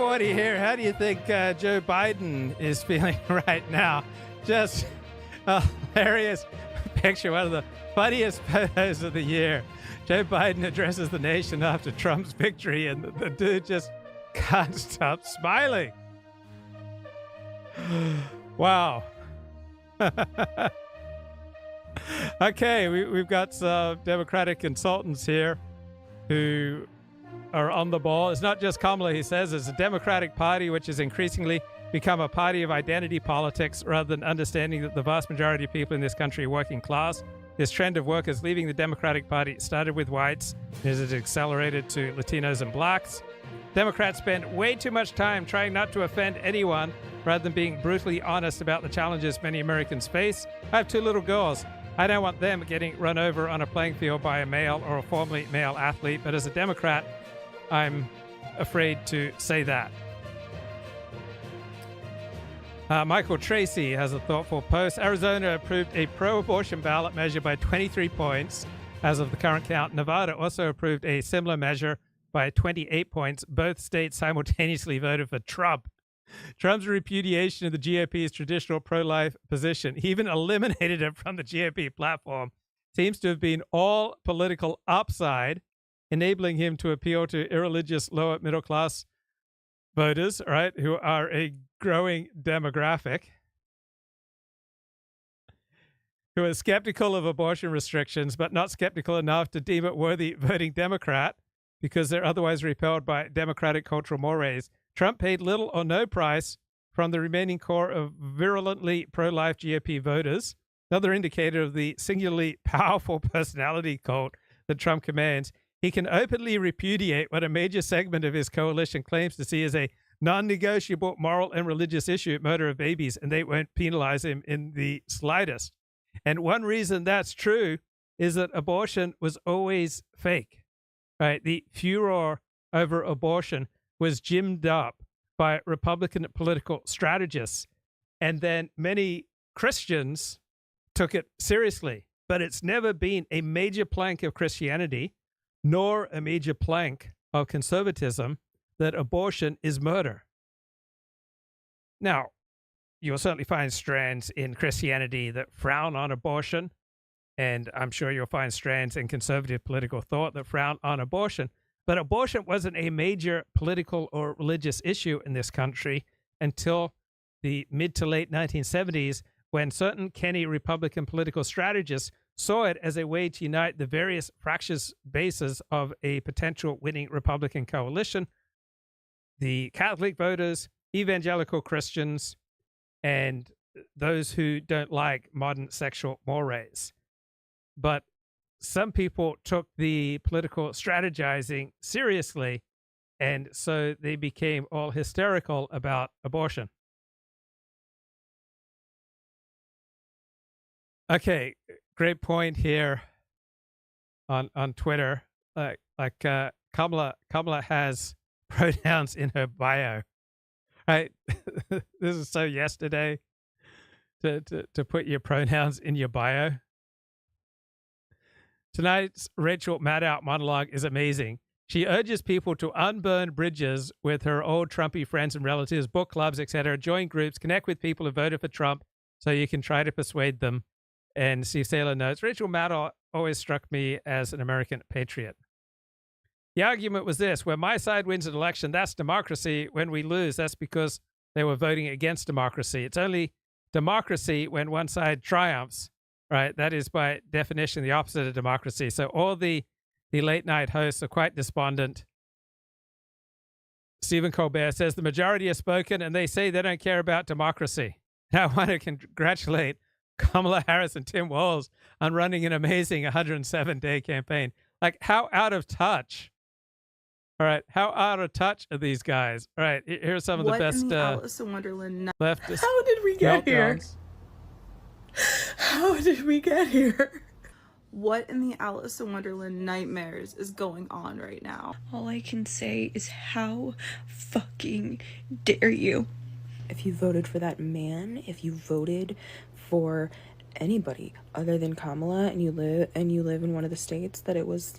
8:40 here. How do you think Joe Biden is feeling right now? Just a hilarious picture, one of the funniest photos of the year. Joe Biden addresses the nation after Trump's victory, and the dude just can't stop smiling. Wow. Okay, we've got some Democratic consultants here who are on the ball. It's not just Kamala, he says. It's a Democratic Party which has increasingly become a party of identity politics rather than understanding that the vast majority of people in this country are working class. This trend of workers leaving the Democratic Party started with whites as it accelerated to Latinos and blacks. Democrats spend way too much time trying not to offend anyone rather than being brutally honest about the challenges many Americans face. I have 2 little girls. I don't want them getting run over on a playing field by a male or a formerly male athlete, but as a Democrat, I'm afraid to say that. Michael Tracy has a thoughtful post. Arizona approved a pro-abortion ballot measure by 23 points as of the current count. Nevada also approved a similar measure by 28 points. Both states simultaneously voted for Trump. Trump's repudiation of the GOP's traditional pro-life position, he even eliminated it from the GOP platform, seems to have been all political upside, enabling him to appeal to irreligious lower middle class voters, right, who are a growing demographic, who are skeptical of abortion restrictions, but not skeptical enough to deem it worthy voting Democrat because they're otherwise repelled by democratic cultural mores. Trump paid little or no price from the remaining core of virulently pro-life GOP voters, another indicator of the singularly powerful personality cult that Trump commands. He can openly repudiate what a major segment of his coalition claims to see as a non-negotiable moral and religious issue, murder of babies, and they won't penalize him in the slightest. And one reason that's true is that abortion was always fake, right? The furor over abortion was gimmed up by Republican political strategists, and then many Christians took it seriously. But it's never been a major plank of Christianity nor a major plank of conservatism that abortion is murder. Now, you'll certainly find strands in Christianity that frown on abortion, and I'm sure you'll find strands in conservative political thought that frown on abortion. But abortion wasn't a major political or religious issue in this country until the mid to late 1970s, when certain canny Republican political strategists saw it as a way to unite the various fractious bases of a potential winning Republican coalition: the Catholic voters, evangelical Christians, and those who don't like modern sexual mores. But some people took the political strategizing seriously, and so they became all hysterical about abortion. Okay, great point here on Twitter. Kamala has pronouns in her bio. Right? This is so yesterday to put your pronouns in your bio. Tonight's Rachel Maddow monologue is amazing. She urges people to unburn bridges with her old Trumpy friends and relatives, book clubs, etc. Join groups, connect with people who voted for Trump so you can try to persuade them. And Steve Saylor notes, Rachel Maddow always struck me as an American patriot. The argument was this: when my side wins an election, that's democracy. When we lose, that's because they were voting against democracy. It's only democracy when one side triumphs, right? That is by definition the opposite of democracy. So all the late night hosts are quite despondent. Stephen Colbert says the majority has spoken and they say they don't care about democracy. Now I want to congratulate Kamala Harris and Tim Walz on running an amazing 107-day campaign. Like, how out of touch? All right, how out of touch are these guys? All right, here's some of the best Alice in Wonderland leftist. How did we get here? How did we get here? What in the Alice in Wonderland nightmares is going on right now? All I can say is, how fucking dare you? If you voted for that man, if you voted for anybody other than Kamala, and you live in one of the states that it was,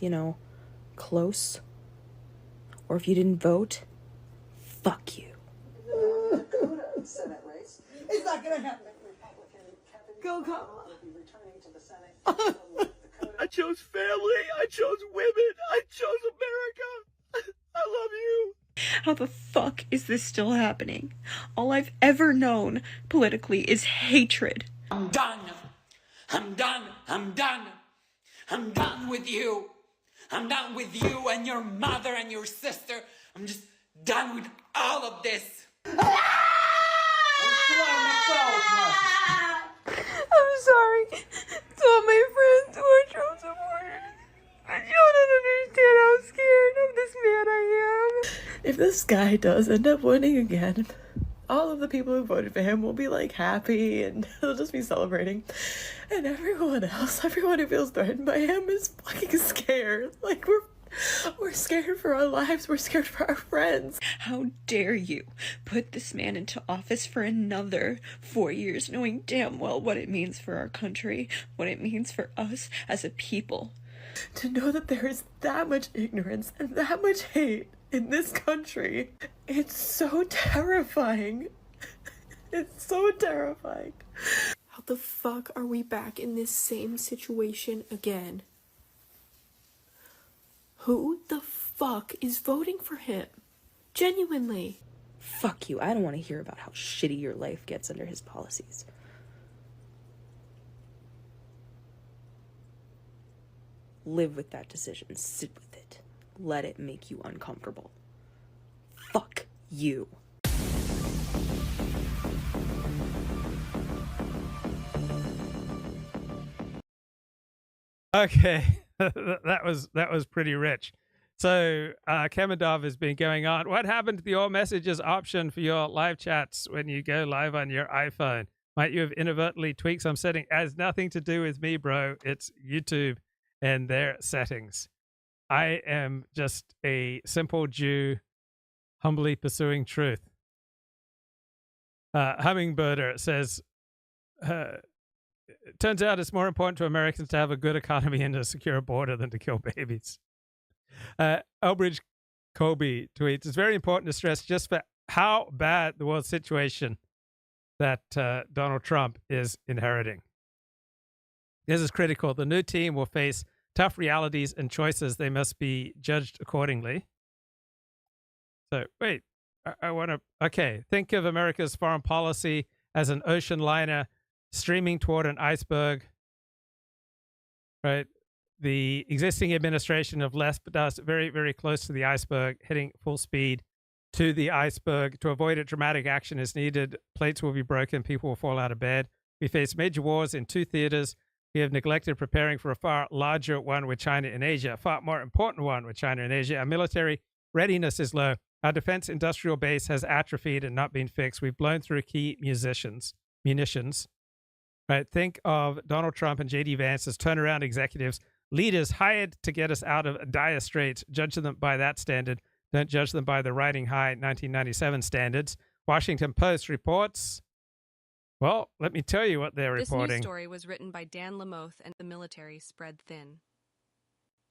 close, or if you didn't vote, Fuck you. Senate race. It's not going to happen. Go, Kamala. I chose family. I chose women. I chose America. I love you. How the fuck is this still happening? All I've ever known politically is hatred. I'm done. I'm done. I'm done. I'm done with you. I'm done with you and your mother and your sister. I'm just done with all of this. I'm sorry to all my friends who are Trump supporters. I don't understand how scared of this man I am. If this guy does end up winning again, all of the people who voted for him will be like happy and they'll just be celebrating. And everyone else, everyone who feels threatened by him is fucking scared. Like we're scared for our lives. We're scared for our friends. How dare you put this man into office for another 4 years, knowing damn well what it means for our country, what it means for us as a people. To know that there is that much ignorance and that much hate in this country, it's so terrifying. It's so terrifying. How the fuck are we back in this same situation again? Who the fuck is voting for him? Genuinely. Fuck you. I don't want to hear about how shitty your life gets under his policies. Live with that decision. Sit with it. Let it make you uncomfortable. Fuck you. Okay, that was pretty rich. So Kamendov has been going on. What happened to the all messages option for your live chats when you go live on your iPhone? Might you have inadvertently tweaked some setting? It has nothing to do with me, bro. It's YouTube and their settings. I am just a simple Jew humbly pursuing truth. Hummingbirder says, it turns out it's more important to Americans to have a good economy and a secure border than to kill babies. Elbridge Colby tweets, it's very important to stress just for how bad the world situation that Donald Trump is inheriting. This is critical. The new team will face tough realities and choices. They must be judged accordingly. So, wait, I want to, okay, think of America's foreign policy as an ocean liner streaming toward an iceberg, right? The existing administration have left us very, very close to the iceberg, heading full speed to the iceberg. To avoid it, dramatic action is needed. Plates will be broken. People will fall out of bed. We face major wars in 2 theaters. We have neglected preparing for a far larger one with China and Asia, a far more important one with China and Asia. Our military readiness is low. Our defense industrial base has atrophied and not been fixed. We've blown through key munitions. Right? Think of Donald Trump and J.D. Vance as turnaround executives, leaders hired to get us out of dire straits. Judge them by that standard. Don't judge them by the riding high 1997 standards. Washington Post reports, well, let me tell you what they're reporting. This news story was written by Dan Lamoth, and the military spread thin.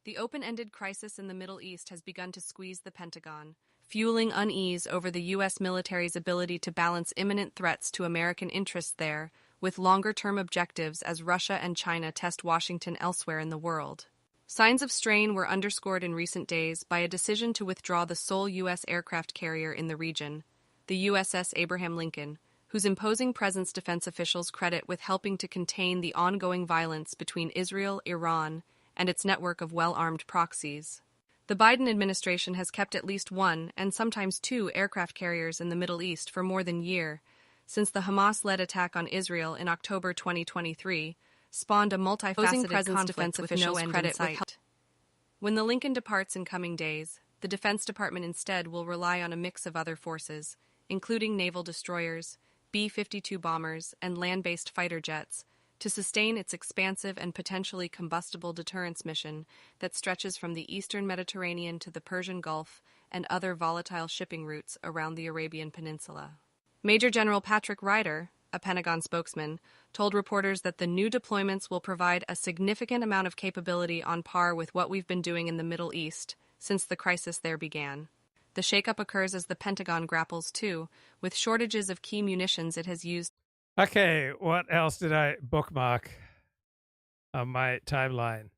The open-ended crisis in the Middle East has begun to squeeze the Pentagon, fueling unease over the U.S. military's ability to balance imminent threats to American interests there with longer-term objectives as Russia and China test Washington elsewhere in the world. Signs of strain were underscored in recent days by a decision to withdraw the sole U.S. aircraft carrier in the region, the USS Abraham Lincoln, whose imposing presence defense officials credit with helping to contain the ongoing violence between Israel, Iran, and its network of well-armed proxies. The Biden administration has kept at least 1, and sometimes 2, aircraft carriers in the Middle East for more than a year, since the Hamas-led attack on Israel in October 2023 spawned a multifaceted conflict defense with no end in sight. When the Lincoln departs in coming days, the Defense Department instead will rely on a mix of other forces, including naval destroyers, B-52 bombers, and land-based fighter jets, to sustain its expansive and potentially combustible deterrence mission that stretches from the eastern Mediterranean to the Persian Gulf and other volatile shipping routes around the Arabian Peninsula. Major General Patrick Ryder, a Pentagon spokesman, told reporters that the new deployments will provide a significant amount of capability on par with what we've been doing in the Middle East since the crisis there began. The shakeup occurs as the Pentagon grapples, too, with shortages of key munitions it has used. Okay, what else did I bookmark on my timeline?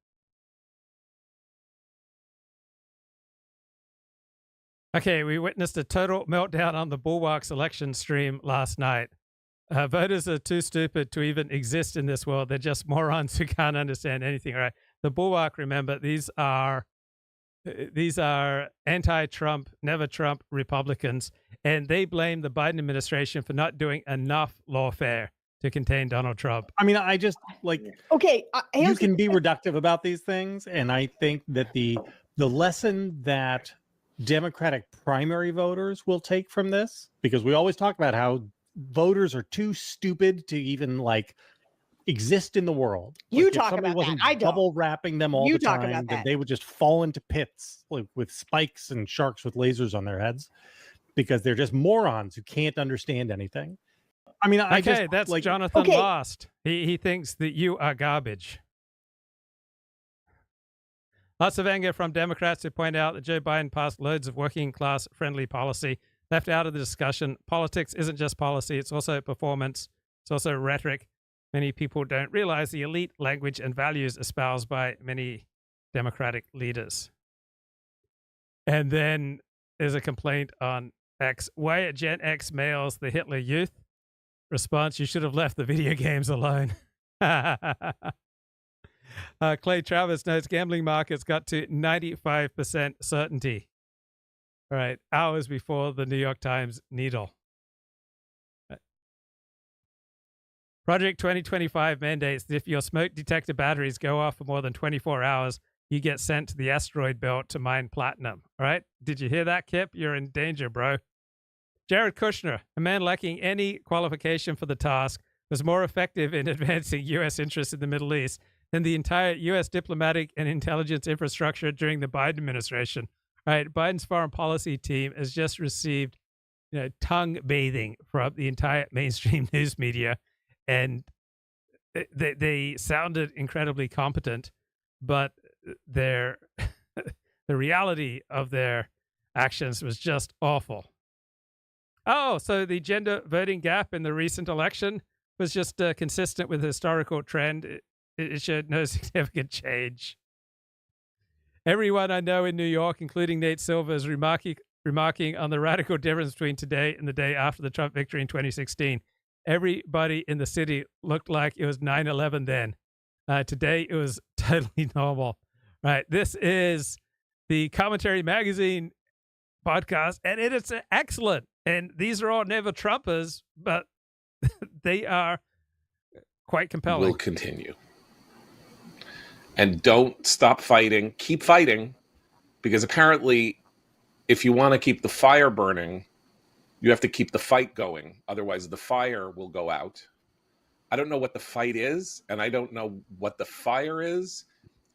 Okay, we witnessed a total meltdown on the Bulwark election stream last night. Voters are too stupid to even exist in this world. They're just morons who can't understand anything, right? The Bulwark, remember, these are anti-Trump, never Trump Republicans, and they blame the Biden administration for not doing enough lawfare to contain Donald Trump. I mean, I just okay. You can be reductive about these things, and I think that the lesson that Democratic primary voters will take from this, because we always talk about how voters are too stupid to even exist in the world. You talk about that. I don't. Bubble wrapping them all the time, that they would just fall into pits with spikes and sharks with lasers on their heads because they're just morons who can't understand anything. I mean, that's Jonathan Lost. He thinks that you are garbage. Lots of anger from Democrats who point out that Joe Biden passed loads of working class friendly policy left out of the discussion. Politics isn't just policy. It's also performance. It's also rhetoric. Many people don't realize the elite language and values espoused by many Democratic leaders. And then there's a complaint on X. Why are Gen X males the Hitler Youth? Response, you should have left the video games alone. Clay Travis notes gambling markets got to 95% certainty. All right, hours before the New York Times needle. Project 2025 mandates that if your smoke detector batteries go off for more than 24 hours, you get sent to the asteroid belt to mine platinum. All right? Did you hear that, Kip? You're in danger, bro. Jared Kushner, a man lacking any qualification for the task, was more effective in advancing U.S. interests in the Middle East than the entire U.S. diplomatic and intelligence infrastructure during the Biden administration. All right? Biden's foreign policy team has just received tongue bathing from the entire mainstream news media. And they sounded incredibly competent, but the reality of their actions was just awful. Oh, so the gender voting gap in the recent election was just consistent with the historical trend. It showed no significant change. Everyone I know in New York, including Nate Silver, is remarking on the radical difference between today and the day after the Trump victory in 2016. Everybody in the city looked like it was 9/11 then. Today, it was totally normal. Right. This is the Commentary Magazine podcast, and it is excellent. And these are all never Trumpers, but they are quite compelling. We'll continue. And don't stop fighting. Keep fighting, because apparently, if you want to keep the fire burning, you have to keep the fight going. Otherwise, the fire will go out. I don't know what the fight is, and I don't know what the fire is.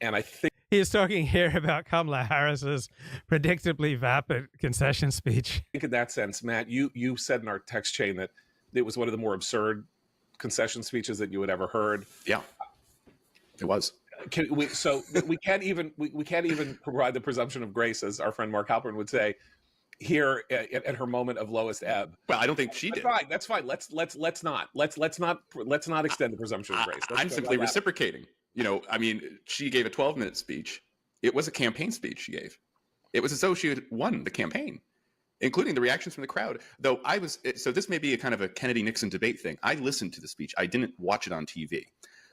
And I think he is talking here about Kamala Harris's predictably vapid concession speech. I think in that sense, Matt, you said in our text chain that it was one of the more absurd concession speeches that you had ever heard. Yeah, it was. We can't even provide the presumption of grace, as our friend Mark Halpern would say, here at her moment of lowest ebb. Well, I don't think she did. That's fine. Let's not extend the presumption of grace. I'm simply reciprocating. I mean, she gave a 12-minute speech. It was a campaign speech she gave. It was as though she had won the campaign, including the reactions from the crowd. Though so this may be a kind of a Kennedy-Nixon debate thing. I listened to the speech. I didn't watch it on TV.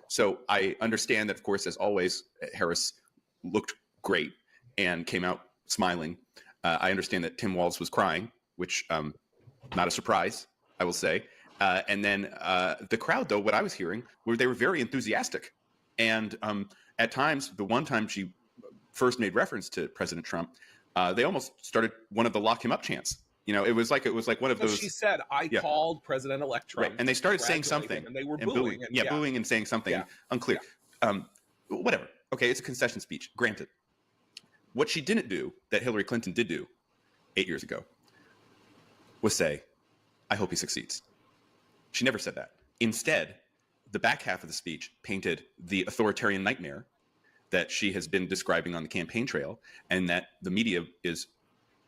So I understand that, of course, as always, Harris looked great and came out smiling. I understand that Tim Walz was crying, which not a surprise, I will say. And then the crowd, though, what I was hearing, they were very enthusiastic. And at times, the one time she first made reference to President Trump, they almost started one of the lock him up chants. It was like one of those. She said, "I called President-elect Trump," right. And they started saying something, and they were booing. Booing and saying something unclear. Yeah. Whatever. Okay, it's a concession speech. Granted. What she didn't do that Hillary Clinton did do 8 years ago was say, "I hope he succeeds." She never said that. Instead, the back half of the speech painted the authoritarian nightmare that she has been describing on the campaign trail, and that the media is,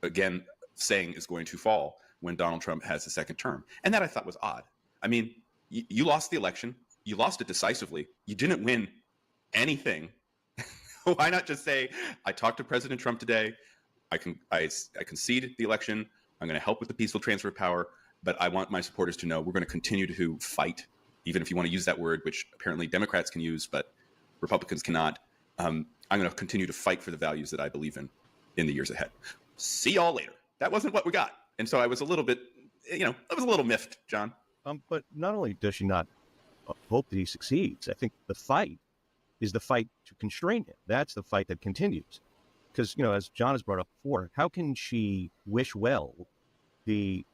again, saying is going to fall when Donald Trump has a second term. And that I thought was odd. I mean, you lost the election. You lost it decisively. You didn't win anything. Why not just say, I talked to President Trump today. I conceded the election. I'm going to help with the peaceful transfer of power. But I want my supporters to know we're going to continue to fight, even if you want to use that word, which apparently Democrats can use, but Republicans cannot. I'm going to continue to fight for the values that I believe in the years ahead. See y'all later. That wasn't what we got. And so I was a little bit, I was a little miffed, John. But not only does she not hope that he succeeds, I think the fight is the fight to constrain him. That's the fight that continues. Because, as John has brought up before, how can she wish well the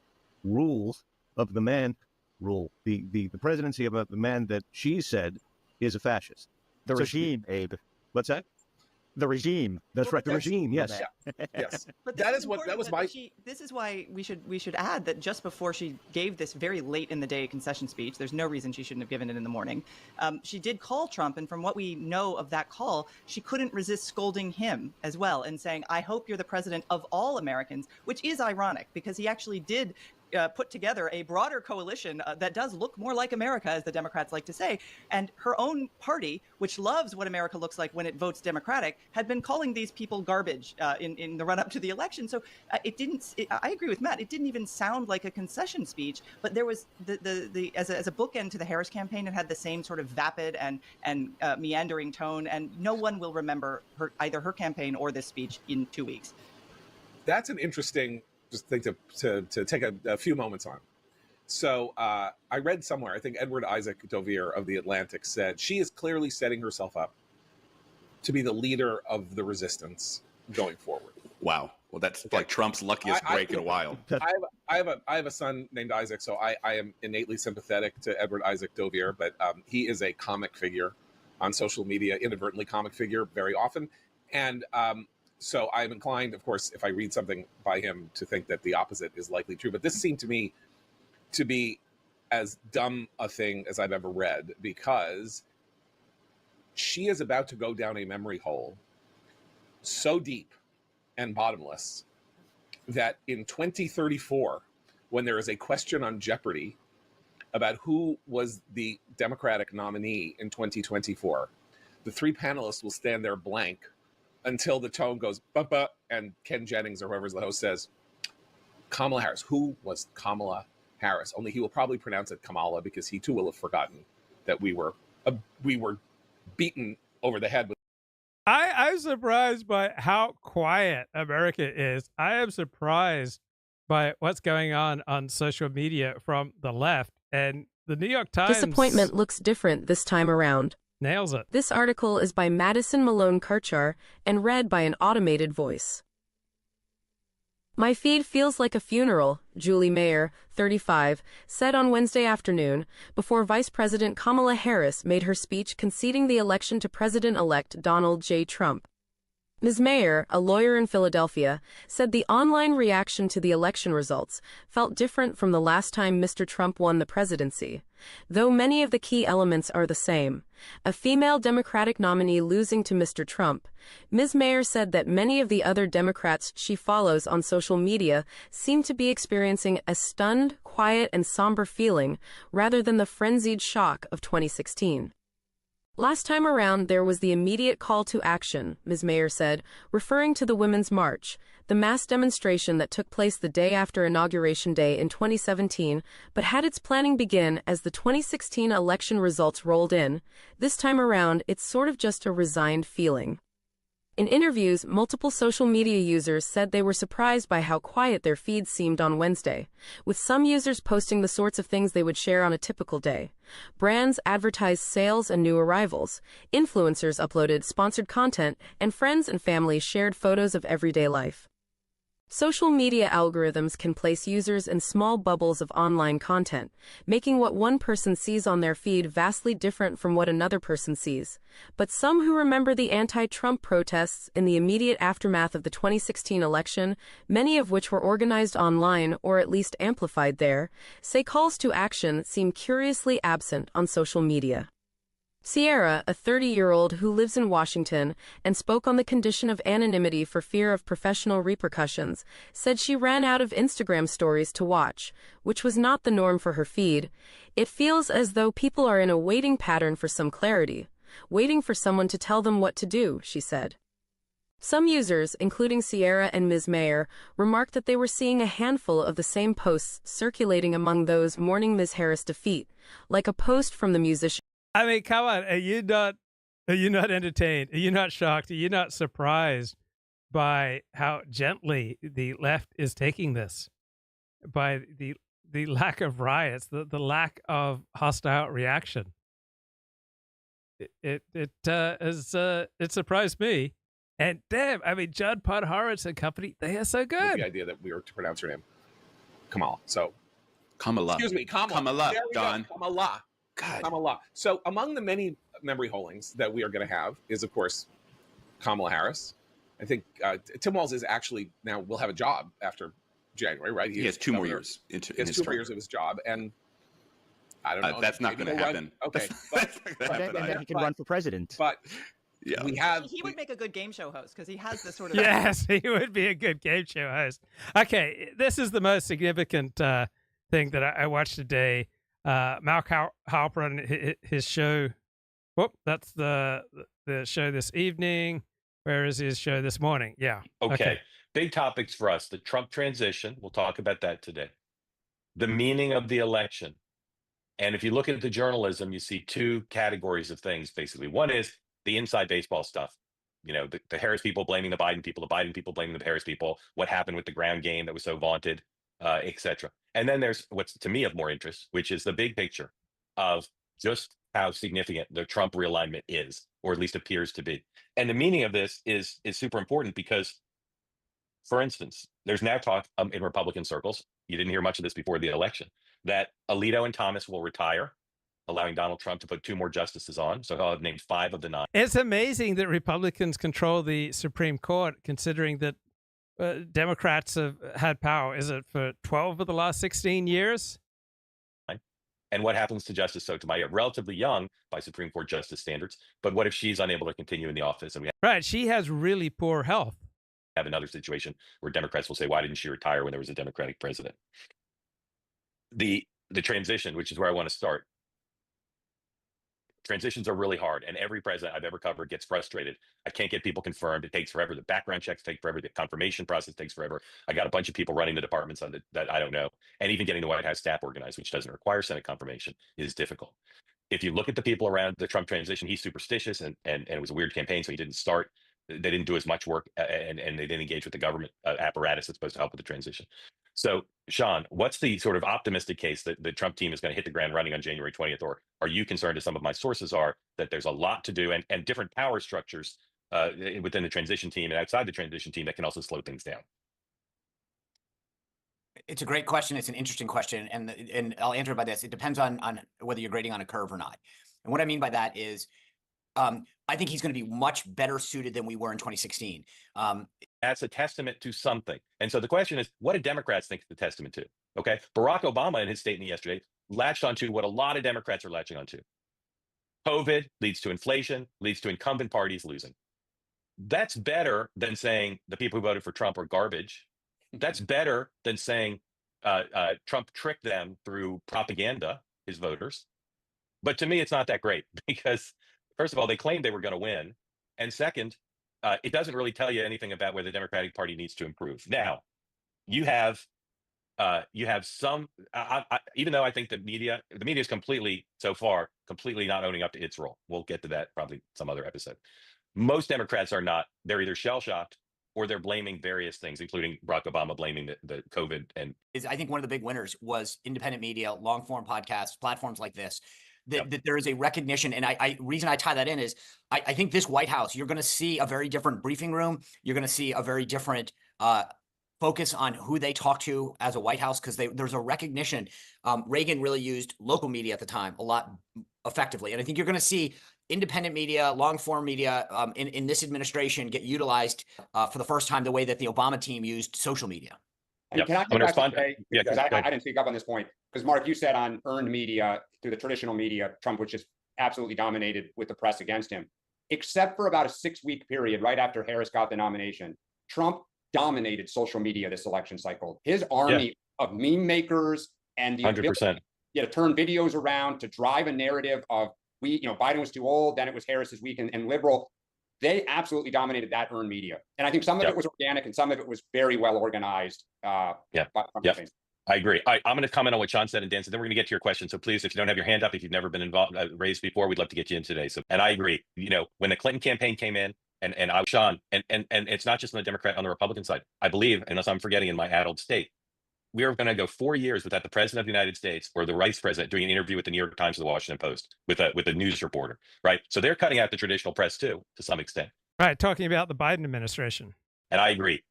rules of the man the presidency of the man that she said is a fascist? The regime, Abe. What's that? The regime. That's right. The regime. Yes. Yes. But that was my. This is why we should add that just before she gave this very late in the day concession speech, there's no reason she shouldn't have given it in the morning. She did call Trump, and from what we know of that call, she couldn't resist scolding him as well and saying, "I hope you're the president of all Americans," which is ironic because he actually did put together a broader coalition that does look more like America, as the Democrats like to say. And her own party, which loves what America looks like when it votes Democratic, had been calling these people garbage in the run-up to the election. So I agree with Matt. It didn't even sound like a concession speech, but there was as a bookend to the Harris campaign, it had the same sort of vapid and meandering tone, and no one will remember either her campaign or this speech in 2 weeks. That's an interesting thing to take a few moments on. So I read somewhere, I think Edward Isaac Dovier of The Atlantic said, she is clearly setting herself up to be the leader of the resistance going forward. Wow. Well, that's like Trump's luckiest break in a while. I have a son named Isaac, so I am innately sympathetic to Edward Isaac Dovier, but he is a comic figure on social media, inadvertently comic figure very often. And so I'm inclined, of course, if I read something by him, to think that the opposite is likely true. But this seemed to me to be as dumb a thing as I've ever read, because she is about to go down a memory hole so deep and bottomless that in 2034, when there is a question on Jeopardy about who was the Democratic nominee in 2024, the three panelists will stand there blank until the tone goes bumpa and Ken Jennings or whoever's the host says, Kamala Harris. Who was Kamala Harris? Only he will probably pronounce it Kamala, because he too will have forgotten that we were beaten over the head with. I'm surprised by how quiet America is. I am surprised by what's going on social media from the left, and the New York Times. Disappointment looks different this time around. Nails it. This article is by Madison Malone Kirchar and read by an automated voice. My feed feels like a funeral, Julie Mayer, 35, said on Wednesday afternoon before Vice President Kamala Harris made her speech conceding the election to President-elect Donald J. Trump. Ms. Mayer, a lawyer in Philadelphia, said the online reaction to the election results felt different from the last time Mr. Trump won the presidency, though many of the key elements are the same. A female Democratic nominee losing to Mr. Trump, Ms. Mayer said that many of the other Democrats she follows on social media seem to be experiencing a stunned, quiet, and somber feeling rather than the frenzied shock of 2016. Last time around, there was the immediate call to action, Ms. Mayer said, referring to the Women's March, the mass demonstration that took place the day after Inauguration Day in 2017, but had its planning begin as the 2016 election results rolled in. This time around, it's sort of just a resigned feeling. In interviews, multiple social media users said they were surprised by how quiet their feeds seemed on Wednesday, with some users posting the sorts of things they would share on a typical day. Brands advertised sales and new arrivals, influencers uploaded sponsored content, and friends and family shared photos of everyday life. Social media algorithms can place users in small bubbles of online content, making what one person sees on their feed vastly different from what another person sees. But some who remember the anti-Trump protests in the immediate aftermath of the 2016 election, many of which were organized online or at least amplified there, say calls to action seem curiously absent on social media. Sierra, a 30-year-old who lives in Washington and spoke on the condition of anonymity for fear of professional repercussions, said she ran out of Instagram stories to watch, which was not the norm for her feed. It feels as though people are in a waiting pattern for some clarity, waiting for someone to tell them what to do, she said. Some users, including Sierra and Ms. Mayer, remarked that they were seeing a handful of the same posts circulating among those mourning Ms. Harris' defeat, like a post from the musician. I mean, come on. Are you not entertained? Are you not shocked? Are you not surprised by how gently the left is taking this? By the lack of riots, the lack of hostile reaction. It surprised me. And damn, I mean, Judd Podhoretz and company, they are so good. The idea that we were to pronounce her name Kamala. So Kamala. Excuse me, Kamala. Kamala, There we go. Don. Kamala. God. Kamala. So among the many memory holdings that we are going to have is, of course, Kamala Harris. I think Tim Walz is actually now will have a job after January, right? He has 2 more years in his 2 more term. years of his job, and I don't know. That's not going to happen. Okay, And then he can run for president. But yeah, we have. He would make a good game show host because he has this sort of. Yes, he would be a good game show host. Okay, this is the most significant thing that I watched today. Mark Halperin, his show. Whoop, that's the show this evening. Where is his show this morning? Yeah. Okay. Big topics for us. The Trump transition. We'll talk about that today. The meaning of the election. And if you look at the journalism, you see 2 categories of things, basically. One is the inside baseball stuff. You know, the Harris people blaming the Biden people blaming the Harris people, what happened with the ground game that was so vaunted, et cetera. And then there's what's to me of more interest, which is the big picture of just how significant the Trump realignment is, or at least appears to be. And the meaning of this is super important because, for instance, there's now talk in Republican circles, you didn't hear much of this before the election, that Alito and Thomas will retire, allowing Donald Trump to put 2 more justices on. So he'll have named 5 of the 9. It's amazing that Republicans control the Supreme Court, considering that Democrats have had power. Is it for 12 of the last 16 years? And what happens to Justice Sotomayor? Relatively young by Supreme Court justice standards, but what if she's unable to continue in the office? And we Right, she has really poor health. have another situation where Democrats will say, why didn't she retire when there was a Democratic president? The transition, which is where I want to start. Transitions are really hard, and every president I've ever covered gets frustrated. I can't get people confirmed. It takes forever. The background checks take forever. The confirmation process takes forever. I got a bunch of people running the departments on that I don't know. And even getting the White House staff organized, which doesn't require Senate confirmation, is difficult. If you look at the people around the Trump transition, he's superstitious, and it was a weird campaign, so he didn't start. They didn't do as much work, and they didn't engage with the government apparatus that's supposed to help with the transition. So, Sean, what's the sort of optimistic case that the Trump team is going to hit the ground running on January 20th? Or are you concerned, as some of my sources are, that there's a lot to do and different power structures within the transition team and outside the transition team that can also slow things down? It's a great question. It's an interesting question. And I'll answer it by this. It depends on whether you're grading on a curve or not. And what I mean by that is, I think he's going to be much better suited than we were in 2016. That's a testament to something. And so the question is, what do Democrats think it's a testament to? Okay. Barack Obama, in his statement yesterday, latched onto what a lot of Democrats are latching onto. COVID leads to inflation, leads to incumbent parties losing. That's better than saying the people who voted for Trump are garbage. That's better than saying Trump tricked them through propaganda, his voters. But to me, it's not that great because, first of all, they claimed they were going to win. And second, it doesn't really tell you anything about where the Democratic Party needs to improve. Now, you have some, even though I think the media is completely, so far, completely not owning up to its role. We'll get to that probably some other episode. Most Democrats are not. They're either shell-shocked or they're blaming various things, including Barack Obama blaming the COVID. And I think one of the big winners was independent media, long-form podcasts, platforms like this. That there is a recognition, and reason I tie that in is I think this White House, you're going to see a very different briefing room. You're going to see a very different focus on who they talk to as a White House, because there's a recognition. Reagan really used local media at the time a lot effectively, and I think you're going to see independent media, long-form media in this administration get utilized for the first time the way that the Obama team used social media. Can I respond? Because I didn't speak up on this point. Because Mark, you said on earned media through the traditional media, Trump was just absolutely dominated with the press against him. Except for about a 6-week period right after Harris got the nomination, Trump dominated social media this election cycle. His army of meme makers and the 100%. to turn videos around, to drive a narrative of Biden was too old, then it was Harris is weak and liberal. They absolutely dominated that earned media. And I think some of it was organic and some of it was very well organized. I agree. I'm going to comment on what Sean said and Dan said, then we're going to get to your question. So please, if you don't have your hand up, if you've never been involved, raised before, we'd love to get you in today. So, and I agree, when the Clinton campaign came in, and I was Sean, and it's not just on the Democrat, on the Republican side, I believe, unless I'm forgetting in my addled state, we are going to go 4 years without the president of the United States or the vice president doing an interview with the New York Times or the Washington Post with a news reporter, right? So they're cutting out the traditional press too, to some extent. Right, talking about the Biden administration. And I agree.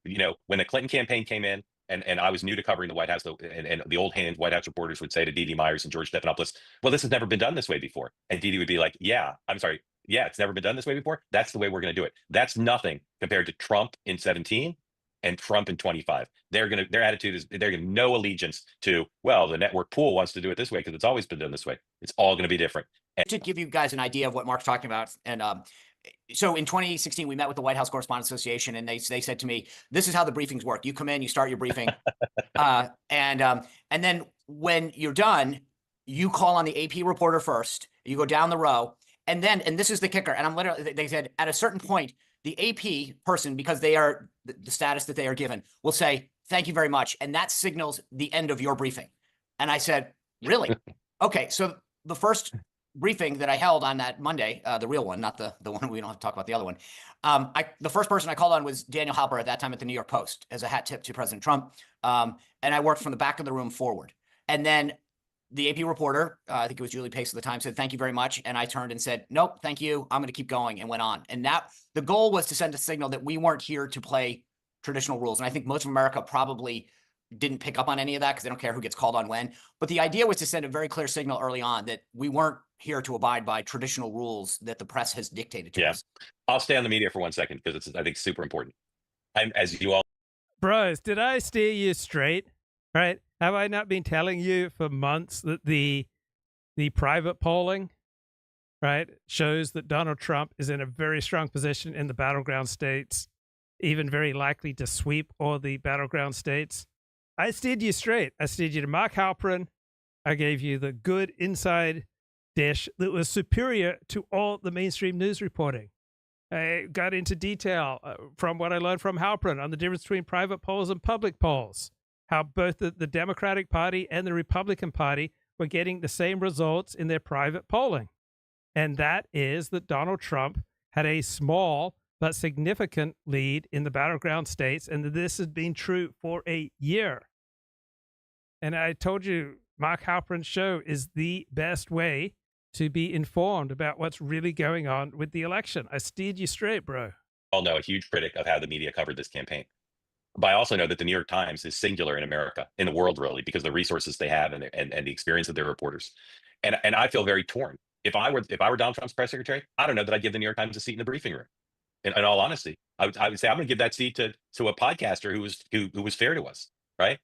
When the Clinton campaign came in, and I was new to covering the White House, and the old hand White House reporters would say to Dee Myers and George Stephanopoulos, well, this has never been done this way before. And Dee would be like, yeah, it's never been done this way before. That's the way we're going to do it. That's nothing compared to Trump in 17 and Trump in 25. Their attitude is they're going to no allegiance to, well, the network pool wants to do it this way because it's always been done this way. It's all going to be different. And to give you guys an idea of what Mark's talking about, and so in 2016, we met with the White House Correspondents Association, and they said to me, this is how the briefings work. You come in, you start your briefing, and then when you're done, you call on the AP reporter first, you go down the row, and this is the kicker, and they said at a certain point, the AP person, because they are the status that they are given, will say, thank you very much, and that signals the end of your briefing. And I said, really? Okay, so the first briefing that I held on that Monday, the real one, not the one we don't have to talk about the other one. The first person I called on was Daniel Halper at that time at the New York Post as a hat tip to President Trump. And I worked from the back of the room forward. And then the AP reporter, I think it was Julie Pace at the time, said, thank you very much. And I turned and said, nope, thank you. I'm going to keep going, and went on. And that the goal was to send a signal that we weren't here to play traditional rules. And I think most of America probably didn't pick up on any of that because they don't care who gets called on when. But the idea was to send a very clear signal early on that we weren't here to abide by traditional rules that the press has dictated to us. I'll stay on the media for 1 second because it's, I think, super important. As you all... Bros, did I steer you straight? Right? Have I not been telling you for months that the private polling, right, shows that Donald Trump is in a very strong position in the battleground states, even very likely to sweep all the battleground states? I steered you straight. I steered you to Mark Halperin. I gave you the good inside dish that was superior to all the mainstream news reporting. I got into detail from what I learned from Halperin on the difference between private polls and public polls, how both the Democratic Party and the Republican Party were getting the same results in their private polling. And that is that Donald Trump had a small but significant lead in the battleground states, and that this has been true for a year. And I told you, Mark Halperin's show is the best way to be informed about what's really going on with the election. I steered you straight, bro. All know a huge critic of how the media covered this campaign. But I also know that the New York Times is singular in America, in the world, really, because of the resources they have and the experience of their reporters. And I feel very torn. If I were Donald Trump's press secretary, I don't know that I'd give the New York Times a seat in the briefing room. In all honesty, I would say I'm going to give that seat to a podcaster who was fair to us, right?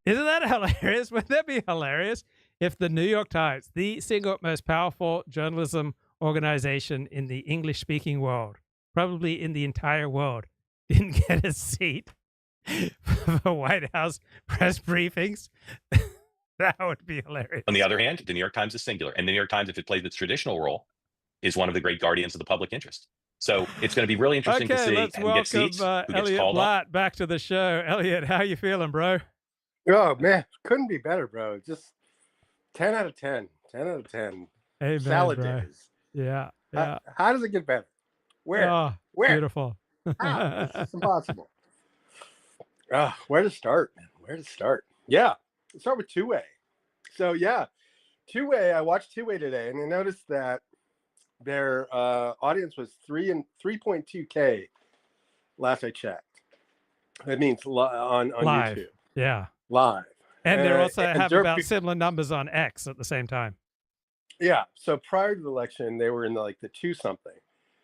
Isn't that hilarious? Wouldn't that be hilarious if the New York Times, the single most powerful journalism organization in the English-speaking world, probably in the entire world, didn't get a seat for White House press briefings? That would be hilarious. On the other hand, the New York Times is singular. And the New York Times, if it plays its traditional role, is one of the great guardians of the public interest. So it's going to be really interesting to see let's who gets seats, welcome who gets Elliott called Blatt up. back to the show. Elliott, how you feeling, bro? Oh, man, couldn't be better, bro. Just 10 out of 10. 10 out of 10. Amen, Salad bro. days. Yeah. How does it get better? Where? Oh, Where? beautiful. How? It's impossible. Where to start, man? Where to start? Yeah, let's start with two-way. So, yeah, two-way, I watched two-way today, and I noticed that their audience was 3.2K last I checked. That means on Live. YouTube. Yeah. Live. And they also have they're about similar numbers on X at the same time. Yeah. So prior to the election, they were in the 2-something.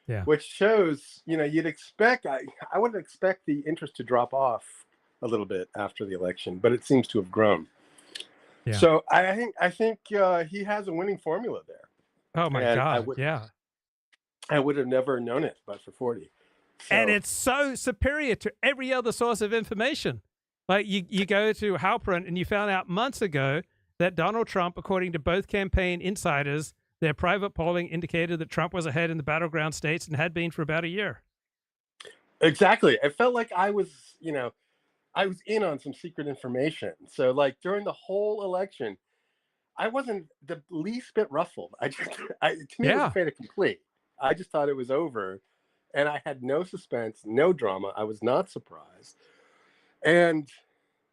Yeah. Which shows, you'd expect, I would expect the interest to drop off a little bit after the election, but it seems to have grown. Yeah. So I think he has a winning formula there. Oh my And God, yeah. I would have never known it but for 40. So, And it's so superior to every other source of information. Like you go to Halperin and you found out months ago that Donald Trump, according to both campaign insiders, their private polling indicated that Trump was ahead in the battleground states and had been for about a year. exactly. It felt like I was in on some secret information. So like during the whole election, I wasn't the least bit ruffled. To me, it was a fait accompli. I just thought it was over, and I had no suspense, no drama. I was not surprised, and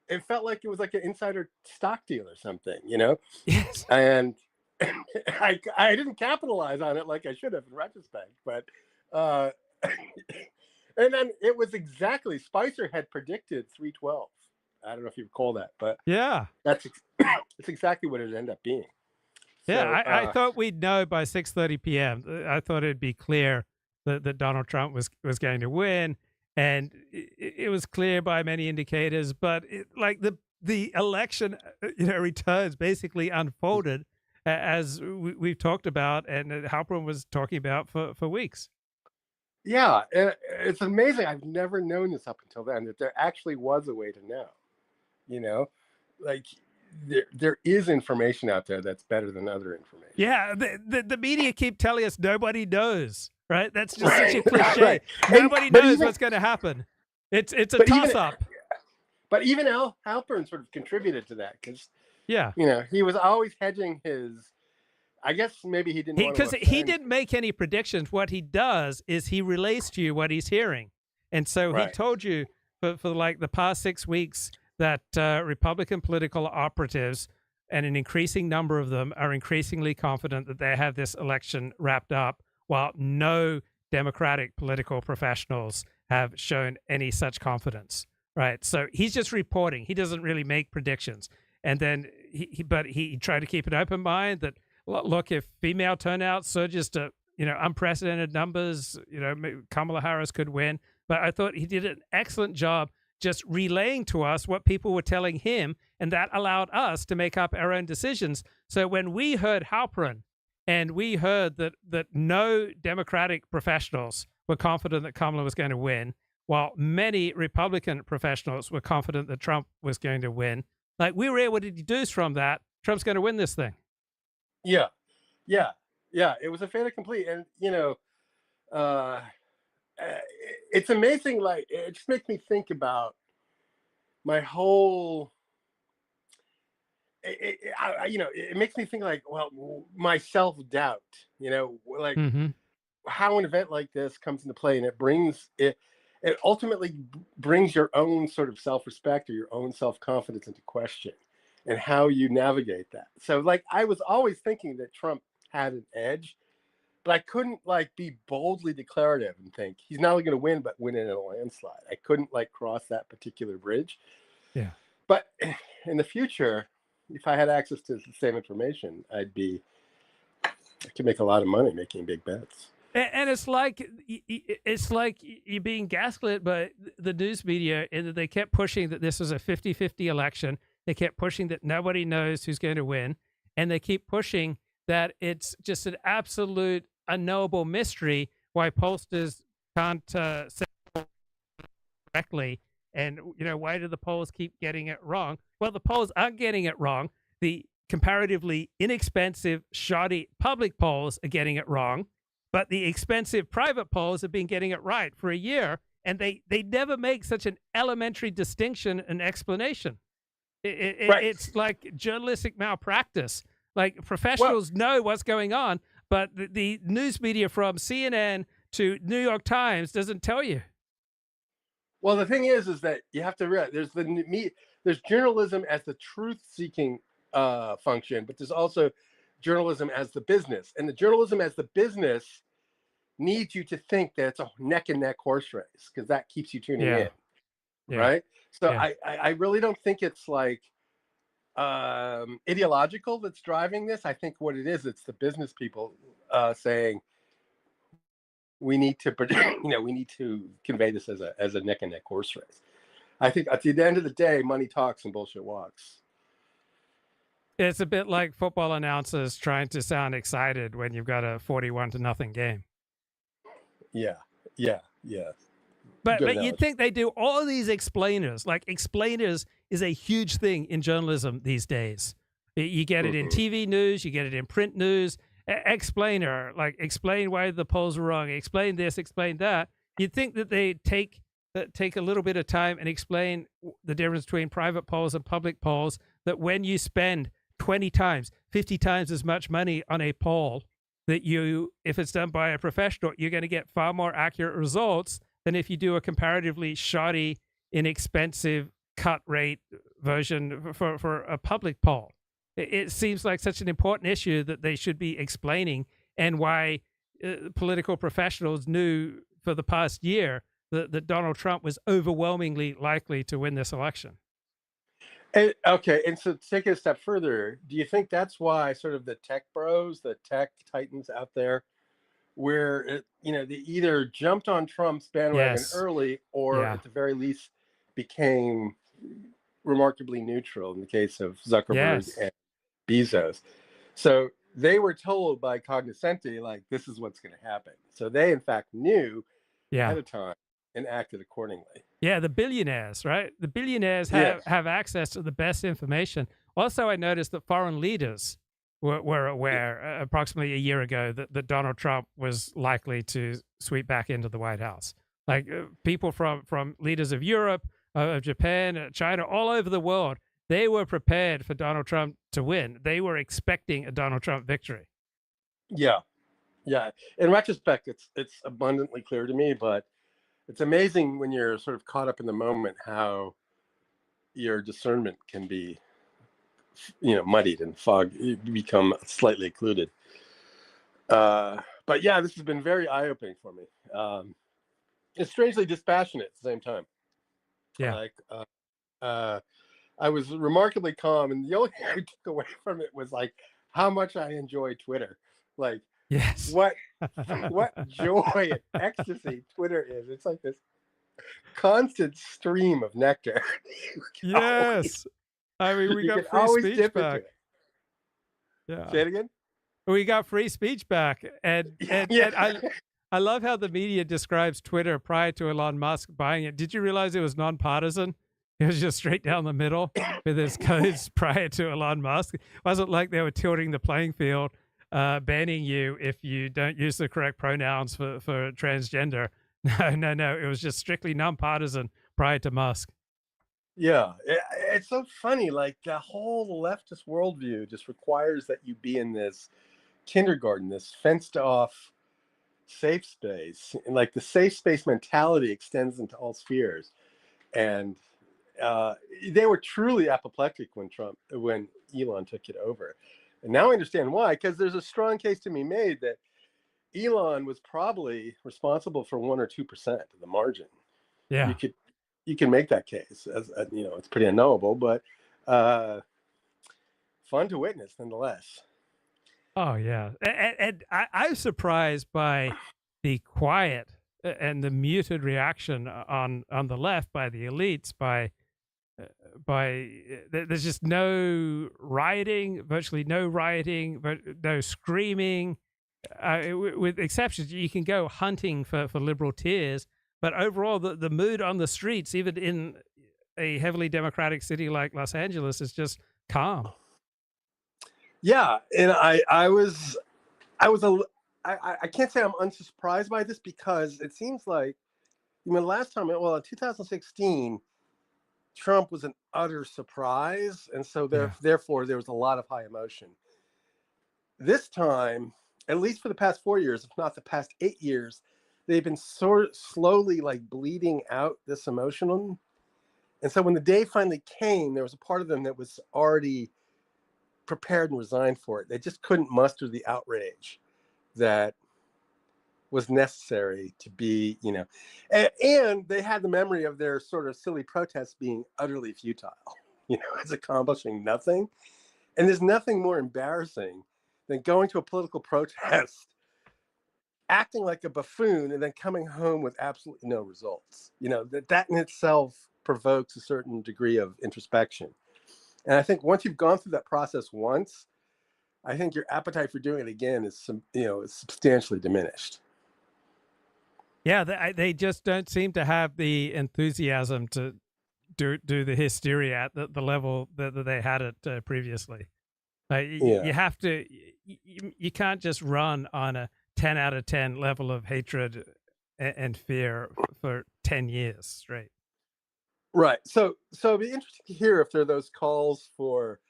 it felt like it was like an insider stock deal or something, Yes. And I didn't capitalize on it like I should have in retrospect, but and then it was exactly Spicer had predicted 312. I don't know if you recall that, but yeah, that's exactly what it ended up being. Yeah, So, I thought we'd know by 6:30 p.m. I thought it'd be clear that Donald Trump was going to win, and it was clear by many indicators. But like the election, returns basically unfolded as we've talked about, and Halperin was talking about for weeks. Yeah, it's amazing. I've never known this up until then, that there actually was a way to know. Like there is information out there that's better than other information. Yeah, the media keep telling us nobody knows, right? That's just such a cliche. Right. Nobody knows what's going to happen. It's a toss-up. But even Halperin sort of contributed to that because, yeah, he was always hedging his. I guess maybe he didn't because he didn't make any predictions. What he does is he relays to you what he's hearing, and so he told you for like the past 6 weeks that Republican political operatives, and an increasing number of them, are increasingly confident that they have this election wrapped up, while no Democratic political professionals have shown any such confidence. Right. So he's just reporting. He doesn't really make predictions. And then he tried to keep an open mind that, look, if female turnout surges to, unprecedented numbers, Kamala Harris could win. But I thought he did an excellent job just relaying to us what people were telling him, and that allowed us to make up our own decisions. So when we heard Halperin and we heard that no Democratic professionals were confident that Kamala was going to win, while many Republican professionals were confident that Trump was going to win, like we were able to deduce from that, Trump's going to win this thing. Yeah. It was a fait accompli, and it's amazing. Like it just makes me think about my whole. It makes me think like, well, my self-doubt. Like how an event like this comes into play, and it ultimately brings your own sort of self-respect or your own self-confidence into question, and how you navigate that. So like I was always thinking that Trump had an edge, but I couldn't like be boldly declarative and think he's not only going to win, but win in a landslide. I couldn't like cross that particular bridge. Yeah. But in the future, if I had access to the same information, I could make a lot of money making big bets. And it's like you're being gaslit by the news media, in that they kept pushing that this was a 50-50 election. They kept pushing that nobody knows who's going to win. And they keep pushing that it's just an absolute unknowable mystery why pollsters can't say correctly. And, why do the polls keep getting it wrong? Well, the polls aren't getting it wrong. The comparatively inexpensive, shoddy public polls are getting it wrong. But the expensive private polls have been getting it right for a year, and they never make such an elementary distinction and explanation. It's like journalistic malpractice. Like professionals know what's going on, but the news media from CNN to New York Times doesn't tell you. Well, the thing is that you have to realize there's journalism as the truth-seeking function, but there's also journalism as the business, and the journalism as the business needs you to think that it's a neck and neck horse race, because that keeps you tuning in. Right. So I really don't think it's like ideological that's driving this. I think what it is, it's the business people saying we need to we need to convey this as a neck and neck horse race. I think at the end of the day, money talks and bullshit walks. It's a bit like football announcers trying to sound excited when you've got a 41-0 game. Yeah. But Good you'd analogy. think they do all these explainers. Like, explainers is a huge thing in journalism these days. You get it in TV news, you get it in print news. Explainer, like, explain why the polls were wrong, explain this, explain that. You'd think that they take a little bit of time and explain the difference between private polls and public polls, that when you spend 20 times, 50 times as much money on a poll, that if it's done by a professional, you're going to get far more accurate results than if you do a comparatively shoddy, inexpensive cut rate version for a public poll. It seems like such an important issue that they should be explaining, and why political professionals knew for the past year that Donald Trump was overwhelmingly likely to win this election. Okay, and so take it a step further. Do you think that's why sort of the tech bros, the tech titans out there, where they either jumped on Trump's bandwagon early, or at the very least became remarkably neutral in the case of Zuckerberg and Bezos. So they were told by cognoscenti, like, this is what's going to happen. So they, in fact, knew ahead of time and acted accordingly. Yeah, the billionaires, right? The billionaires have access to the best information. Also, I noticed that foreign leaders were aware approximately a year ago that Donald Trump was likely to sweep back into the White House. Like, people from leaders of Europe, of Japan, China, all over the world, they were prepared for Donald Trump to win. They were expecting a Donald Trump victory. Yeah. In retrospect, it's abundantly clear to me, but it's amazing when you're sort of caught up in the moment how your discernment can be, muddied and fogged. You become slightly occluded. But yeah, this has been very eye-opening for me. It's strangely dispassionate at the same time. Yeah. Like, I was remarkably calm, and the only thing I took away from it was like how much I enjoy Twitter. Like, yes, what joy and ecstasy Twitter is. It's like this constant stream of nectar. Yes, I mean, we got free speech back. Yeah, say it again. We got free speech back, and I love how the media describes Twitter prior to Elon Musk buying it. Did you realize it was nonpartisan? It was just straight down the middle with its codes prior to Elon Musk. It wasn't like they were tilting the playing field, banning you if you don't use the correct pronouns for transgender. No. It was just strictly nonpartisan prior to Musk. Yeah, it's so funny. Like, the whole leftist worldview just requires that you be in this kindergarten, this fenced-off safe space. And like, the safe space mentality extends into all spheres. And they were truly apoplectic when Elon took it over. And now I understand why, because there's a strong case to be made that Elon was probably responsible for 1 or 2% of the margin. Yeah. You can make that case, as it's pretty unknowable, but fun to witness nonetheless. Oh yeah. And I'm surprised by the quiet and the muted reaction on the left by the elites, there's just no rioting, virtually no rioting, but no screaming, with exceptions. You can go hunting for liberal tears, but overall the mood on the streets, even in a heavily democratic city like Los Angeles, is just calm. Yeah, and I can't say I'm unsurprised by this, because it seems like, last time, in 2016, Trump was an utter surprise, and so therefore there was a lot of high emotion. This time, at least for the past 4 years, if not the past 8 years, they've been sort of slowly like bleeding out this emotion. And so when the day finally came, there was a part of them that was already prepared and resigned for it. They just couldn't muster the outrage that was necessary to be, and they had the memory of their sort of silly protests being utterly futile, it's accomplishing nothing. And there's nothing more embarrassing than going to a political protest, acting like a buffoon, and then coming home with absolutely no results. That in itself provokes a certain degree of introspection. And I think once you've gone through that process once, I think your appetite for doing it again is substantially diminished. Yeah, they just don't seem to have the enthusiasm to do the hysteria at the level that they had it previously. You have to, you can't just run on a 10 out of 10 level of hatred and fear for 10 years straight. Right. So it'd be interesting to hear if there are those calls for,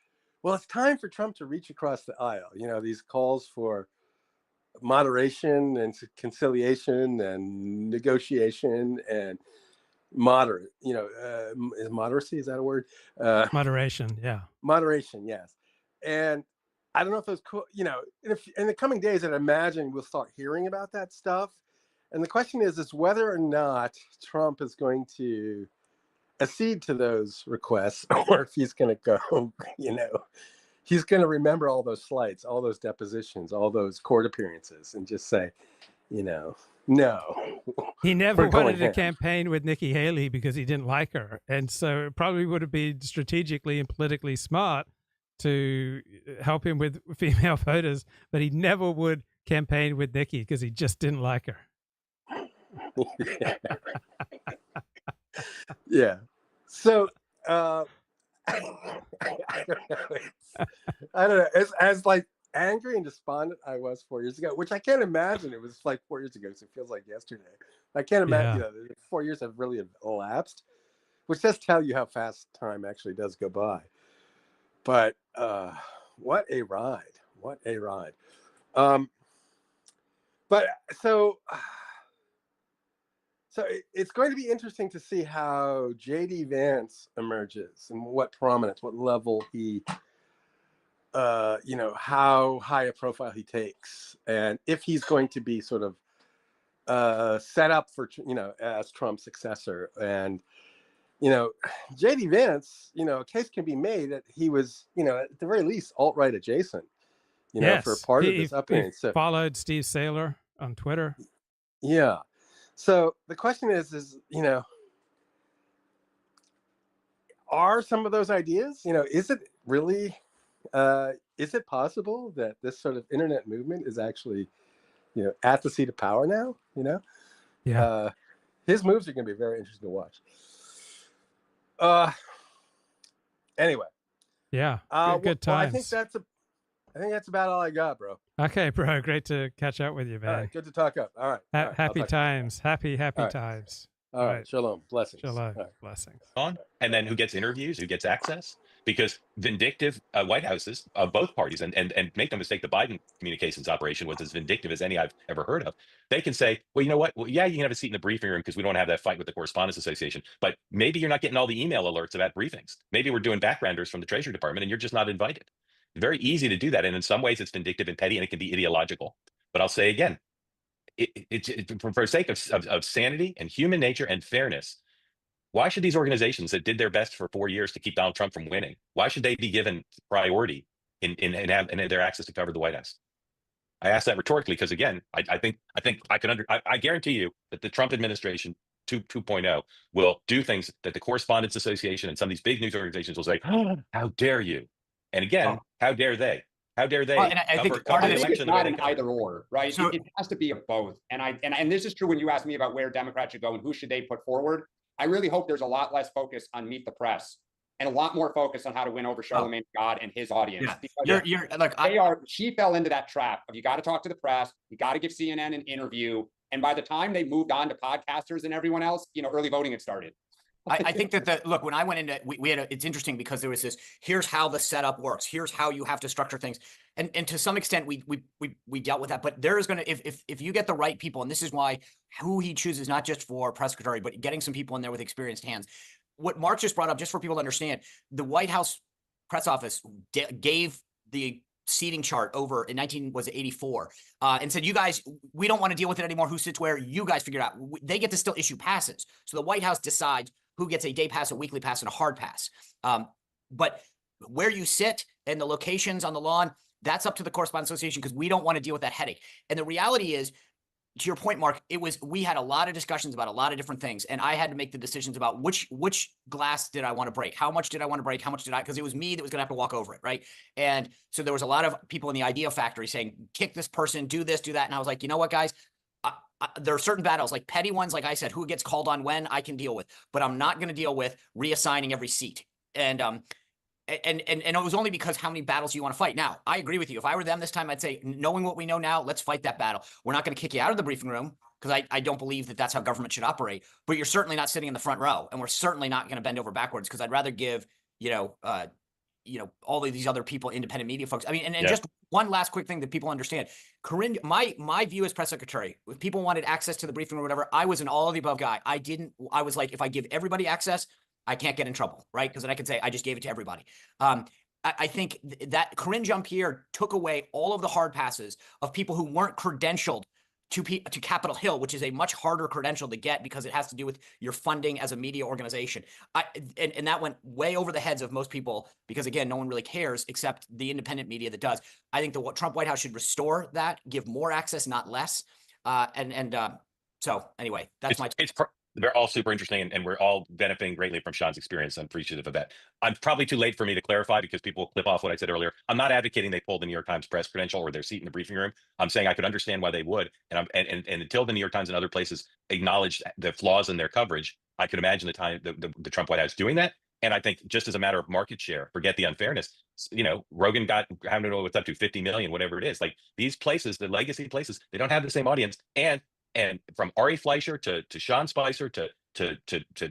well, it's time for Trump to reach across the aisle. These calls for moderation and conciliation and negotiation and moderate. Is moderacy, is that a word? Moderation, yeah. Moderation, yes. And I don't know if those, if in the coming days, I'd imagine we'll start hearing about that stuff. And the question is whether or not Trump is going to accede to those requests, or if he's going to go, he's going to remember all those slights, all those depositions, all those court appearances, and just say, no. He never wanted to campaign with Nikki Haley because he didn't like her. And so it probably would have been strategically and politically smart to help him with female voters, but he never would campaign with Nikki because he just didn't like her. Yeah. So I don't know. I don't know. As like angry and despondent I was 4 years ago, which I can't imagine it was like 4 years ago, so it feels like yesterday. I can't imagine 4 years have really elapsed, which does tell you how fast time actually does go by. But what a ride. What a ride. But so it's going to be interesting to see how J.D. Vance emerges and what prominence, what level he, how high a profile he takes, and if he's going to be sort of set up for, as Trump's successor. And, J.D. Vance, a case can be made that he was, at the very least, alt-right adjacent, for part of this upbringing. He followed Steve Saylor on Twitter. Yeah. So the question is, are some of those ideas, is it really, is it possible that this sort of internet movement is actually, at the seat of power now, Yeah. His moves are going to be very interesting to watch. Anyway. Yeah. Good times. Well, I think that's about all I got, bro. Okay, bro. Great to catch up with you, man. All right, good to talk up. All right. Happy times. Happy times. All right. Shalom. Blessings. Shalom. Blessings. And then who gets interviews, who gets access? Because vindictive White Houses of both parties, and make no mistake, the Biden communications operation was as vindictive as any I've ever heard of. They can say, well, you know what? Well, yeah, you can have a seat in the briefing room because we don't have that fight with the Correspondents Association. But maybe you're not getting all the email alerts about briefings. Maybe we're doing backgrounders from the Treasury Department and you're just not invited. Very easy to do that. And in some ways, it's vindictive and petty, and it can be ideological. But I'll say again, for the sake of sanity and human nature and fairness, why should these organizations that did their best for 4 years to keep Donald Trump from winning, why should they be given priority in their access to cover the White House? I ask that rhetorically because, again, I guarantee you that the Trump administration 2.0 will do things that the Correspondents Association and some of these big news organizations will say, oh, how dare you? And again, how dare they? How dare they? And I think part of it's not an either or, right? So, it has to be a both. And this is true when you ask me about where Democrats should go and who should they put forward. I really hope there's a lot less focus on Meet the Press and a lot more focus on how to win over Charlemagne God and his audience. Yeah. Because she fell into that trap of you got to talk to the press, you got to give CNN an interview. And by the time they moved on to podcasters and everyone else, early voting had started. I think that look, when I went into, we had it's interesting because there was this, here's how the setup works. Here's how you have to structure things. And to some extent we dealt with that, but there is going to, if you get the right people, and this is why who he chooses, not just for press secretary, but getting some people in there with experienced hands. What Mark just brought up, just for people to understand, the White House press office gave the seating chart over in 1984 and said, you guys, we don't want to deal with it anymore. Who sits where? You guys figure it out. They get to still issue passes. So the White House decides who gets a day pass, a weekly pass, and a hard pass. But where you sit and the locations on the lawn, that's up to the Correspondents Association because we don't want to deal with that headache. And the reality is, to your point, Mark, we had a lot of discussions about a lot of different things, and I had to make the decisions about which glass did I want to break, how much did I want to break, because it was me that was going to have to walk over it, right? And so there was a lot of people in the idea factory saying, kick this person, do this, do that, and I was like, you know what, guys? There are certain battles, like petty ones, like I said, who gets called on when, I can deal with, but I'm not going to deal with reassigning every seat. And it was only because how many battles you want to fight. Now, I agree with you. If I were them this time, I'd say, knowing what we know now, let's fight that battle. We're not going to kick you out of the briefing room, because I don't believe that that's how government should operate. But you're certainly not sitting in the front row, and we're certainly not going to bend over backwards, because I'd rather give, all of these other people, independent media folks. I mean, and just one last quick thing that people understand. Corinne, my view as press secretary, if people wanted access to the briefing room or whatever, I was an all of the above guy. I was like, if I give everybody access, I can't get in trouble, right? Because then I can say, I just gave it to everybody. I think that Corinne Jean-Pierre took away all of the hard passes of people who weren't credentialed to Capitol Hill, which is a much harder credential to get because it has to do with your funding as a media organization. And that went way over the heads of most people because, again, no one really cares except the independent media that does. I think the Trump White House should restore that, give more access, not less. So anyway, that's they're all super interesting, and we're all benefiting greatly from Sean's experience. I'm appreciative of that. I'm probably too late for me to clarify because people will clip off what I said earlier. I'm not advocating they pull the New York Times press credential or their seat in the briefing room. I'm saying I could understand why they would. And until the New York Times and other places acknowledge the flaws in their coverage, I could imagine the Trump White House doing that. And I think just as a matter of market share, forget the unfairness. Rogan got, I don't know what's up to, 50 million, whatever it is. Like these places, the legacy places, they don't have the same audience. And from Ari Fleischer to Sean Spicer to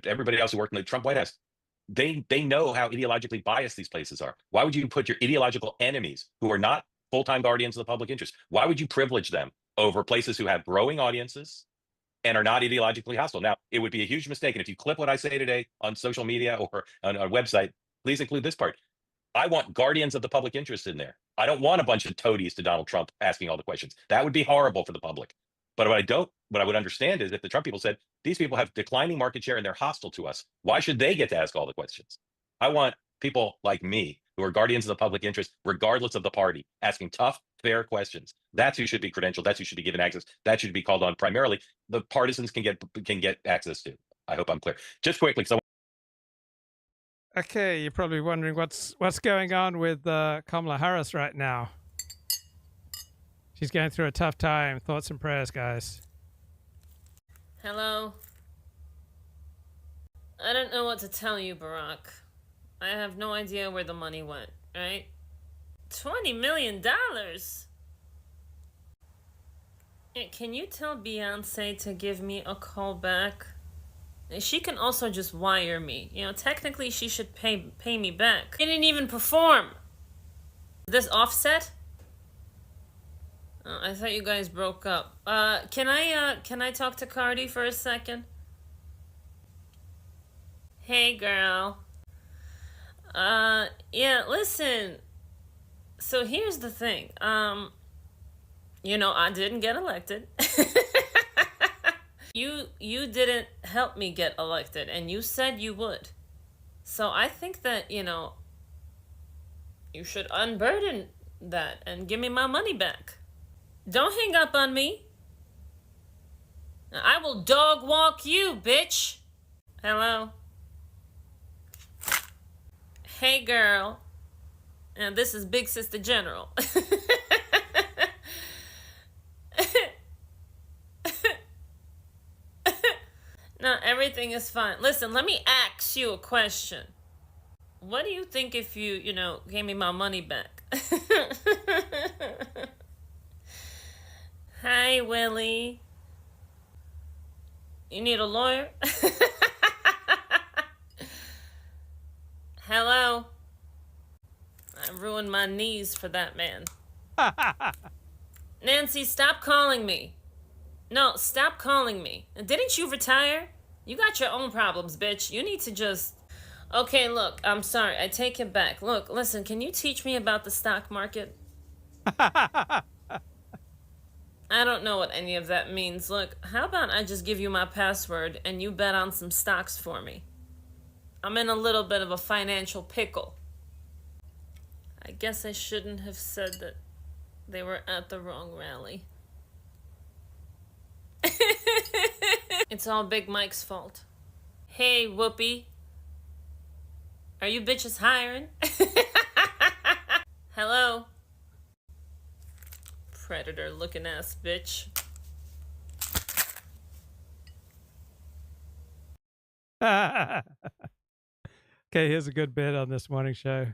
everybody else who worked in the Trump White House, they know how ideologically biased these places are. Why would you put your ideological enemies, who are not full-time guardians of the public interest, why would you privilege them over places who have growing audiences and are not ideologically hostile? Now, it would be a huge mistake. And if you clip what I say today on social media or on our website, please include this part. I want guardians of the public interest in there. I don't want a bunch of toadies to Donald Trump asking all the questions. That would be horrible for the public. But what I would understand is if the Trump people said, these people have declining market share and they're hostile to us, why should they get to ask all the questions? I want people like me who are guardians of the public interest, regardless of the party, asking tough, fair questions. That's who should be credentialed. That's who should be given access. That should be called on primarily. The partisans can get access to. I hope I'm clear. Just quickly, because Okay, you're probably wondering what's going on with Kamala Harris right now. She's going through a tough time. Thoughts and prayers, guys. Hello. I don't know what to tell you, Barack. I have no idea where the money went, right? $20 million? Can you tell Beyonce to give me a call back? She can also just wire me. Technically she should pay me back. I didn't even perform. Is this Offset? I thought you guys broke up. Can I talk to Cardi for a second? Hey, girl. Yeah, listen. So here's the thing. I didn't get elected. You didn't help me get elected, and you said you would. So I think that, you should unburden that and give me my money back. Don't hang up on me. I will dog walk you, bitch. Hello? Hey, girl. And this is Big Sister General. No, everything is fine. Listen, let me ask you a question. What do you think if you gave me my money back? Hi, Willie. You need a lawyer? Hello? I ruined my knees for that man. Nancy, stop calling me. No, stop calling me. Didn't you retire? You got your own problems, bitch. You need to just... Okay, look, I'm sorry. I take it back. Look, listen, can you teach me about the stock market? I don't know what any of that means. Look, how about I just give you my password and you bet on some stocks for me? I'm in a little bit of a financial pickle. I guess I shouldn't have said that they were at the wrong rally. It's all Big Mike's fault. Hey, Whoopi. Are you bitches hiring? Hello? Predator looking ass bitch. Okay, here's a good bit on this morning show.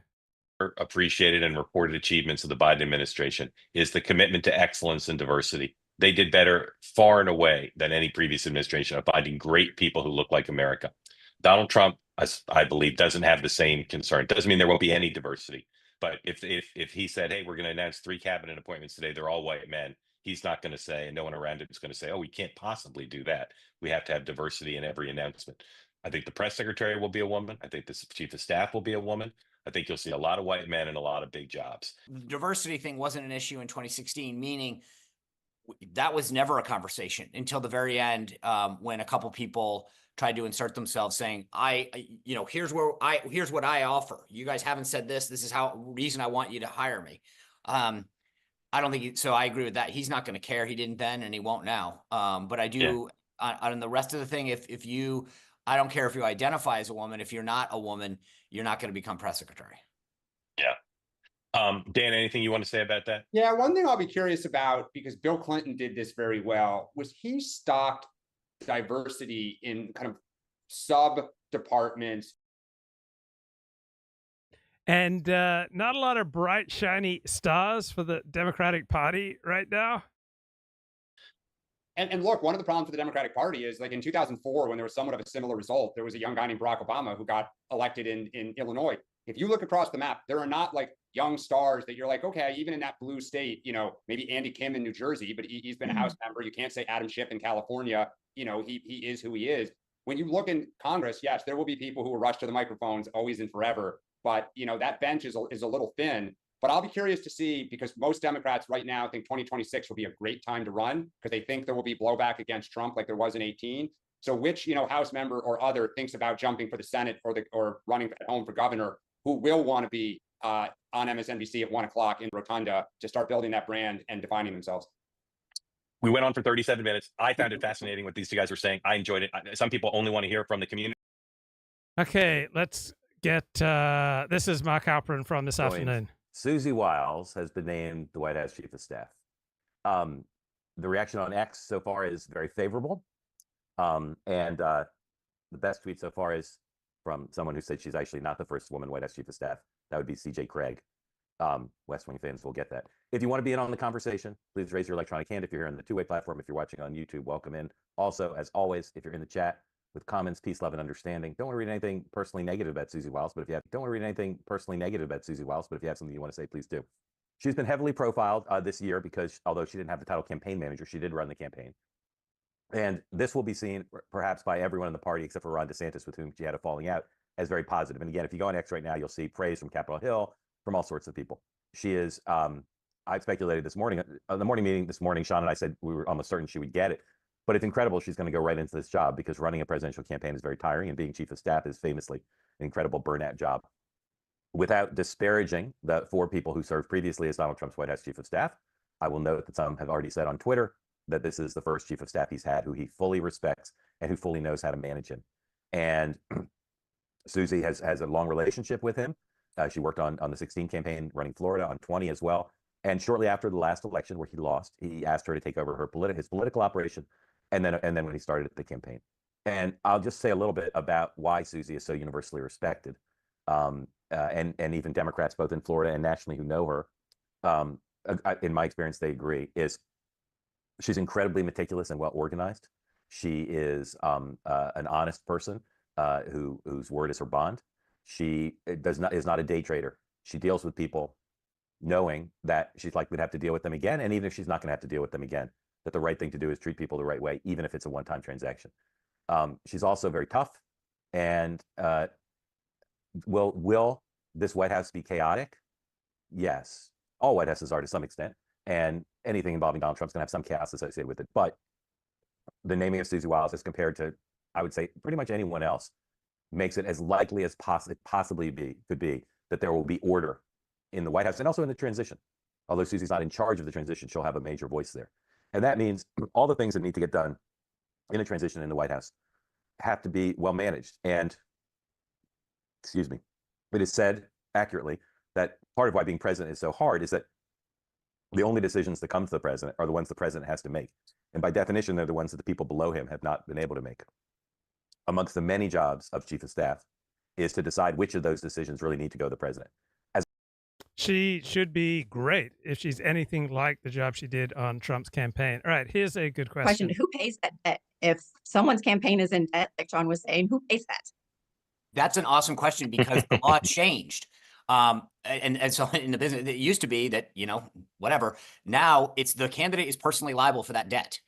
Appreciated and reported achievements of the Biden administration is the commitment to excellence and diversity. They did better far and away than any previous administration of finding great people who look like America. Donald Trump, I believe, doesn't have the same concern. Doesn't mean there won't be any diversity. But if he said, hey, we're going to announce 3 cabinet appointments today, they're all white men, he's not going to say, and no one around him is going to say, oh, we can't possibly do that. We have to have diversity in every announcement. I think the press secretary will be a woman. I think the chief of staff will be a woman. I think you'll see a lot of white men in a lot of big jobs. The diversity thing wasn't an issue in 2016, meaning that was never a conversation until the very end, when a couple people tried to insert themselves saying, here's what I offer. You guys haven't said this. This is reason I want you to hire me. I don't think so. I agree with that. He's not going to care. He didn't then and he won't now. But I do on the rest of the thing. I don't care if you identify as a woman. If you're not a woman, you're not going to become press secretary. Yeah. Dan, anything you want to say about that? Yeah, one thing I'll be curious about, because Bill Clinton did this very well, was he stocked diversity in kind of sub-departments. And not a lot of bright, shiny stars for the Democratic Party right now. And look, one of the problems with the Democratic Party is, like in 2004, when there was somewhat of a similar result, there was a young guy named Barack Obama who got elected in Illinois. If you look across the map, there are not like young stars that you're like, okay, even in that blue state, maybe Andy Kim in New Jersey, but he's been a House member. You can't say Adam Schiff in California. He is who he is. When you look in Congress, yes, there will be people who will rush to the microphones always and forever. But, that bench is a little thin. But I'll be curious to see, because most Democrats right now think 2026 will be a great time to run because they think there will be blowback against Trump like there was in 2018. So which, House member or other thinks about jumping for the Senate or running at home for governor, who will want to be on MSNBC at 1 o'clock in Rotunda to start building that brand and defining themselves. We went on for 37 minutes. I found it fascinating what these two guys were saying. I enjoyed it. Some people only want to hear from the community. Okay, let's get, this is Mark Halperin from this afternoon. Susie Wiles has been named the White House Chief of Staff. The reaction on X so far is very favorable. And the best tweet so far is from someone who said she's actually not the first woman White House Chief of Staff. That would be CJ Craig. West Wing fans will get that. If you want to be in on the conversation, please raise your electronic hand. If you're here on the two-way platform, if you're watching on YouTube, welcome in. Also, as always, if you're in the chat with comments, peace, love, and understanding, don't want to read anything personally negative about Susie Wiles, but if you have something you want to say, please do. She's been heavily profiled this year because although she didn't have the title campaign manager, she did run the campaign. And this will be seen perhaps by everyone in the party except for Ron DeSantis, with whom she had a falling out, as very positive. And again, if you go on X right now, you'll see praise from Capitol Hill, from all sorts of people. She is, I speculated this morning, the morning meeting this morning, Sean and I said we were almost certain she would get it. But it's incredible she's going to go right into this job, because running a presidential campaign is very tiring, and being chief of staff is famously an incredible burnout job. Without disparaging the 4 people who served previously as Donald Trump's White House chief of staff, I will note that some have already said on Twitter that this is the first chief of staff he's had who he fully respects and who fully knows how to manage him. And Susie has a long relationship with him. She worked on the 16 campaign running Florida, on 20 as well. And shortly after the last election where he lost, he asked her to take over his political operation. And then when he started the campaign. And I'll just say a little bit about why Susie is so universally respected. And even Democrats, both in Florida and nationally, who know her, in my experience, they agree, is she's incredibly meticulous and well organized. She is an honest person whose word is her bond. She is not a day trader. She deals with people knowing that she's likely to have to deal with them again. And even if she's not going to have to deal with them again, that the right thing to do is treat people the right way, even if it's a one-time transaction. She's also very tough. And will this White House be chaotic? Yes. All White Houses are to some extent. And anything involving Donald Trump's going to have some chaos associated with it. But the naming of Susie Wiles, as compared to, I would say, pretty much anyone else, makes it as likely as possibly could be that there will be order in the White House and also in the transition. Although Susie's not in charge of the transition, she'll have a major voice there. And that means all the things that need to get done in a transition in the White House have to be well managed. And, excuse me, it is said accurately that part of why being president is so hard is that the only decisions that come to the president are the ones the president has to make. And by definition, they're the ones that the people below him have not been able to make. Amongst the many jobs of chief of staff is to decide which of those decisions really need to go to the president. She should be great if she's anything like the job she did on Trump's campaign. All right, here's a good question. Who pays that debt? If someone's campaign is in debt, like John was saying, who pays that? That's an awesome question because the law changed. And so in the business, it used to be that, whatever. Now it's the candidate is personally liable for that debt.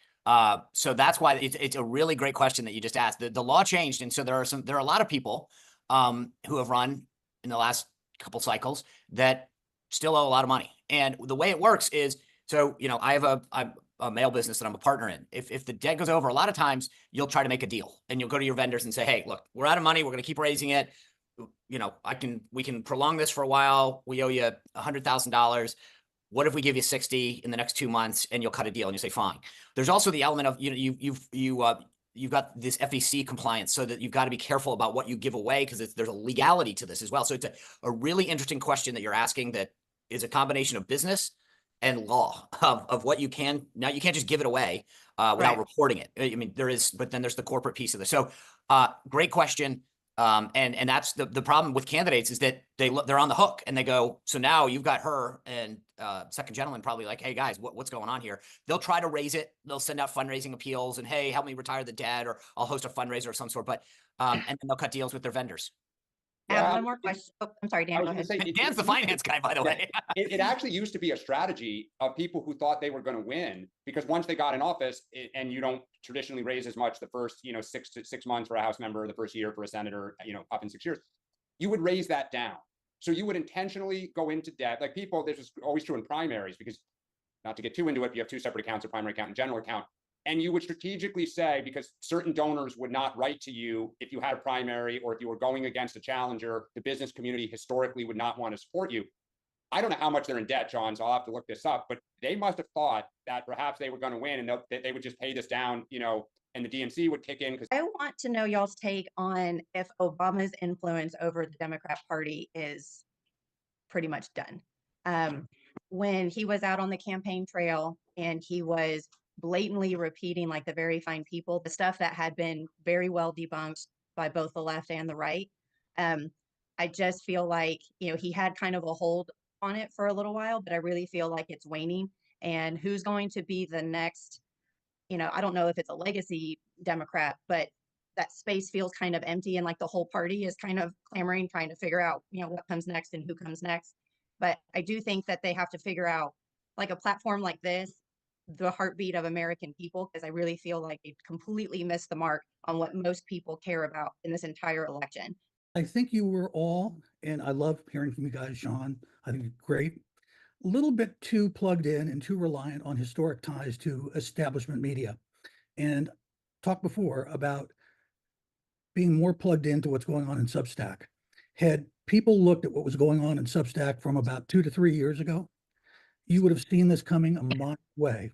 So that's why it's a really great question that you just asked. The law changed. And so there are a lot of people who have run in the last couple cycles that still owe a lot of money. And the way it works is, so, I have a mail business that I'm a partner in. If the debt goes over, a lot of times you'll try to make a deal and you'll go to your vendors and say, hey, look, we're out of money. We're going to keep raising it. We can prolong this for a while. We owe you $100,000. What if we give you 60 in the next 2 months and you'll cut a deal? And you say, fine. There's also the element of, you've got this FEC compliance, so that you've got to be careful about what you give away because there's a legality to this as well. So it's a really interesting question that you're asking that is a combination of business and law of what you can. Now you can't just give it away without reporting it. I mean, but then there's the corporate piece of this. So great question. And that's the problem with candidates is that they're on the hook and they go, so now you've got her and second gentleman probably like, hey guys, what's going on here? They'll try to raise it. They'll send out fundraising appeals and, hey, help me retire the debt, or I'll host a fundraiser of some sort. But and then they'll cut deals with their vendors. One more question. Oh, I'm sorry, Dan. Dan's the finance guy, by the way. It actually used to be a strategy of people who thought they were going to win, because once they got in office, and you don't traditionally raise as much the first 6 months for a House member, the first year for a senator, up in 6 years, you would raise that down. So you would intentionally go into debt. Like people, this is always true in primaries, because not to get too into it, you have two separate accounts, a primary account and general account. And you would strategically say, because certain donors would not write to you if you had a primary, or if you were going against a challenger, the business community historically would not want to support you. I don't know how much they're in debt, John, so I'll have to look this up, but they must have thought that perhaps they were going to win and they would just pay this down, and the DNC would kick in. I want to know y'all's take on if Obama's influence over the Democrat Party is pretty much done. When he was out on the campaign trail and he was blatantly repeating, like, the very fine people, the stuff that had been very well debunked by both the left and the right. I just feel like, he had kind of a hold on it for a little while, but I really feel like it's waning. And who's going to be the next, I don't know if it's a legacy Democrat, but that space feels kind of empty, and like the whole party is kind of clamoring, trying to figure out, what comes next and who comes next. But I do think that they have to figure out, like, a platform like this, the heartbeat of American people, because I really feel like they completely missed the mark on what most people care about in this entire election. I think you were all, and I love hearing from you guys, Sean, I think it's great, a little bit too plugged in and too reliant on historic ties to establishment media. And talked before about being more plugged into what's going on in Substack. Had people looked at what was going on in Substack from about 2 to 3 years ago, you would have seen this coming a mile away.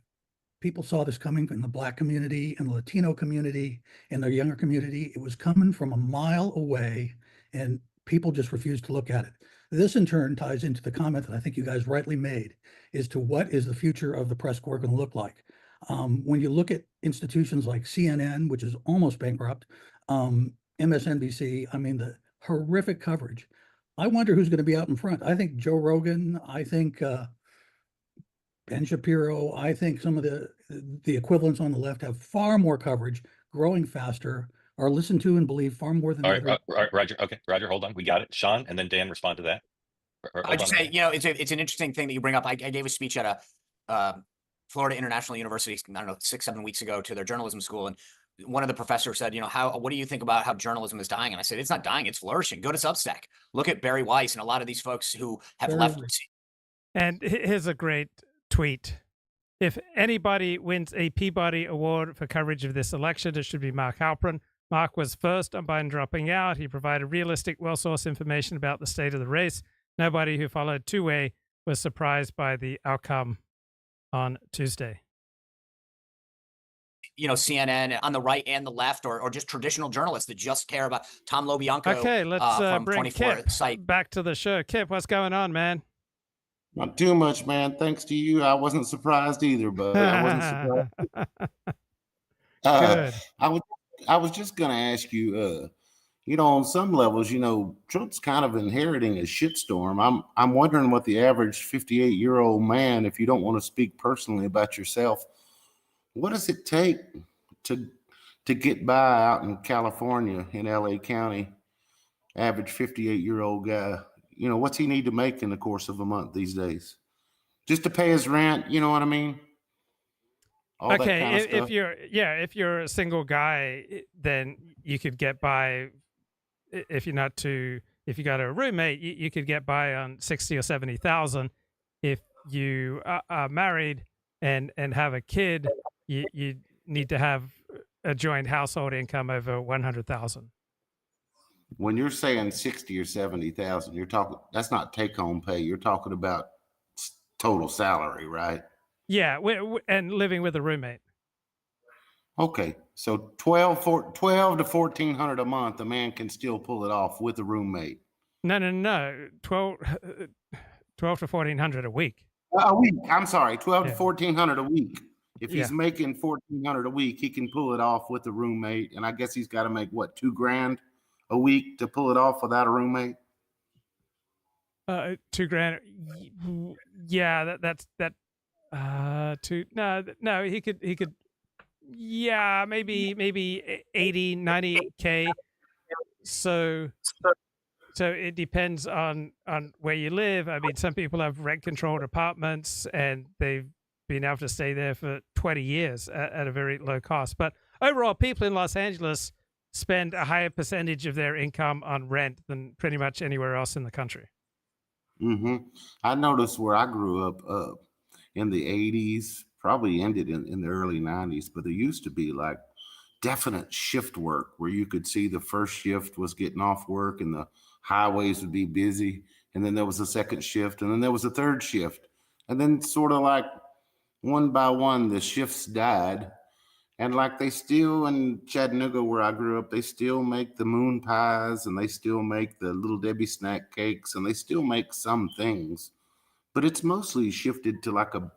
People saw this coming in the Black community and the Latino community and the younger community. It was coming from a mile away, and people just refused to look at it. This in turn ties into the comment that I think you guys rightly made as to what is the future of the press corps going to look like. When you look at institutions like CNN, which is almost bankrupt, MSNBC, I mean, the horrific coverage. I wonder who's going to be out in front. I think Joe Rogan, I think Ben Shapiro, I think some of the equivalents on the left have far more coverage, growing faster, are listened to and believed far more than all right, Roger. Okay, Roger, hold on. We got it. Sean, and then Dan, respond to that. I just say, it's an interesting thing that you bring up. I gave a speech at a Florida International University, I don't know, 6-7 weeks ago to their journalism school. And one of the professors said, what do you think about how journalism is dying? And I said, it's not dying, it's flourishing. Go to Substack. Look at Barry Weiss and a lot of these folks who have left. And here's a great tweet. If anybody wins a Peabody Award for coverage of this election, it should be Mark Halperin. Mark was first on Biden dropping out. He provided realistic, well-sourced information about the state of the race. Nobody who followed two-way was surprised by the outcome on Tuesday. CNN on the right and the left, or just traditional journalists that just care about Tom LoBianco. Okay, let's from bring 24 Kip site. back to the show. Kip, what's going on, man? Not too much, man. Thanks to you, I wasn't surprised either, but I wasn't surprised. Good. I was just gonna ask you, on some levels, Trump's kind of inheriting a shitstorm. I'm wondering what the average 58-year-old man, if you don't want to speak personally about yourself, what does it take to get by out in California, in LA County, average 58-year-old guy? What's he need to make in the course of a month these days? Just to pay his rent, you know what I mean? All Okay, that kind of stuff. if you're a single guy, then you could get by. If you got a roommate, you could get by on 60 or 70,000. If you are married and have a kid, you need to have a joint household income over 100,000. When you're saying 60 or 70,000, you're talking, that's not take home pay. You're talking about total salary, right? Yeah, and living with a roommate. Okay, so 12 to 1,400 a month, a man can still pull it off with a roommate. No. 12 to 1,400 a week. A week. I'm sorry, 12 to 1,400 a week. If he's Yeah. making 1,400 a week, he can pull it off with a roommate. And I guess he's got to make what, $2,000 a week to pull it off without a roommate? $2,000. Yeah, that's no, he could. Yeah, maybe 80, 90K. So it depends on where you live. I mean, some people have rent controlled apartments and they've been able to stay there for 20 years at a very low cost. But overall, people in Los Angeles spend a higher percentage of their income on rent than pretty much anywhere else in the country. Mm-hmm. I noticed where I grew up in the 80s, probably ended in the early 90s, but there used to be like definite shift work where you could see the first shift was getting off work and the highways would be busy. And then there was a second shift, and then there was a third shift. And then sort of like one by one, the shifts died. And like they still, in Chattanooga, where I grew up, they still make the moon pies and they still make the Little Debbie snack cakes and they still make some things. But it's mostly shifted to like a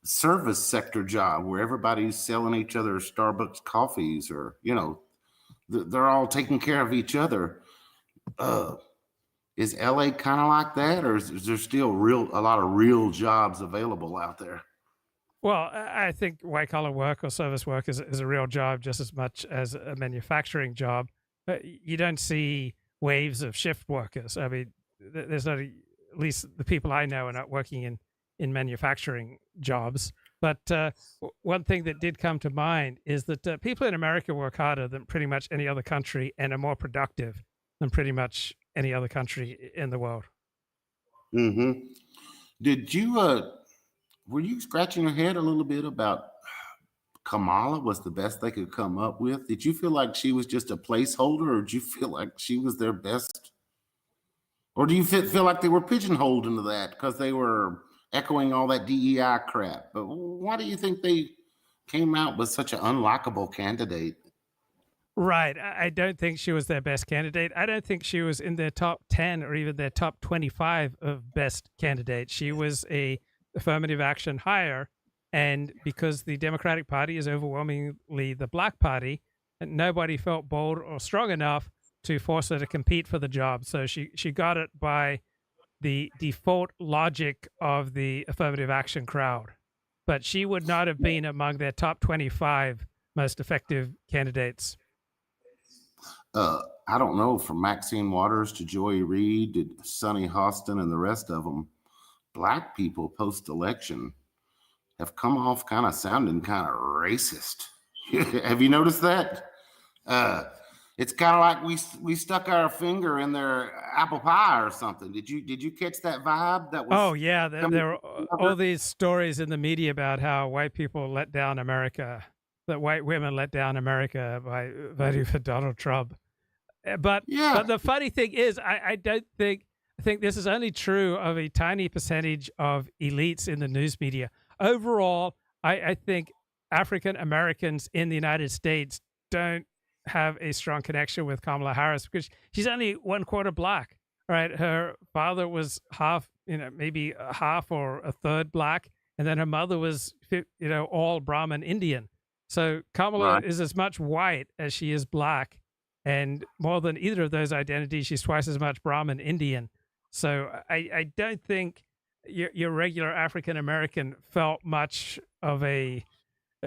service sector job where everybody's selling each other Starbucks coffees, or, they're all taking care of each other. Is LA kind of like that, or is there still a lot of real jobs available out there? Well, I think white collar work or service work is a real job just as much as a manufacturing job. You don't see waves of shift workers. I mean, there's not, at least the people I know are not working in manufacturing jobs. But one thing that did come to mind is that people in America work harder than pretty much any other country and are more productive than pretty much any other country in the world. Mm-hmm. Did you, were you scratching your head a little bit about Kamala was the best they could come up with? Did you feel like she was just a placeholder, or did you feel like she was their best? Or do you feel like they were pigeonholed into that because they were echoing all that DEI crap? But why do you think they came out with such an unlikable candidate? Right. I don't think she was their best candidate. I don't think she was in their top 10 or even their top 25 of best candidates. She was a affirmative action hire. And because the Democratic Party is overwhelmingly the black party, nobody felt bold or strong enough to force her to compete for the job. So she got it by the default logic of the affirmative action crowd. But she would not have been among their top 25 most effective candidates. I don't know, from Maxine Waters to Joy Reid to Sonny Hostin and the rest of them, black people post-election have come off kind of sounding kind of racist. Have you noticed that? It's kind of like we stuck our finger in their apple pie or something. Did you catch that vibe? That was. Oh yeah, there are all these stories in the media about how white people let down America, that white women let down America by voting for Donald Trump. But the funny thing is, I think this is only true of a tiny percentage of elites in the news media. Overall, I think African Americans in the United States don't have a strong connection with Kamala Harris because she's only 1/4 black, right? Her father was half, maybe a half or a third black, and then her mother was, all Brahmin Indian. So Kamala is as much white as she is black, and more than either of those identities, she's twice as much Brahmin Indian. So I don't think your regular African American felt much of a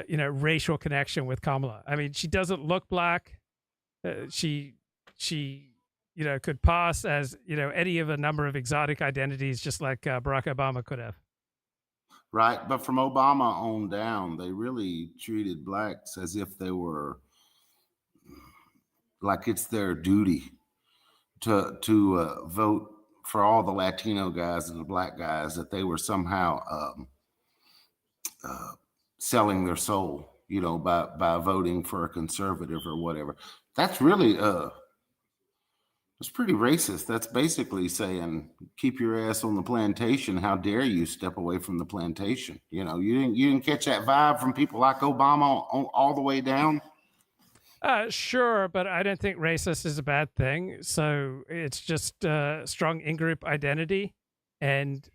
racial connection with Kamala. I mean, she doesn't look black. She could pass as any of a number of exotic identities, just like Barack Obama could have. Right, but from Obama on down, they really treated blacks as if they were like it's their duty to vote for all the Latino guys and the black guys, that they were somehow selling their soul, by voting for a conservative or whatever. That's really it's pretty racist. That's basically saying, keep your ass on the plantation. How dare you step away from the plantation? You didn't catch that vibe from people like Obama all the way down. Sure, but I don't think racist is a bad thing. So it's just strong in-group identity, and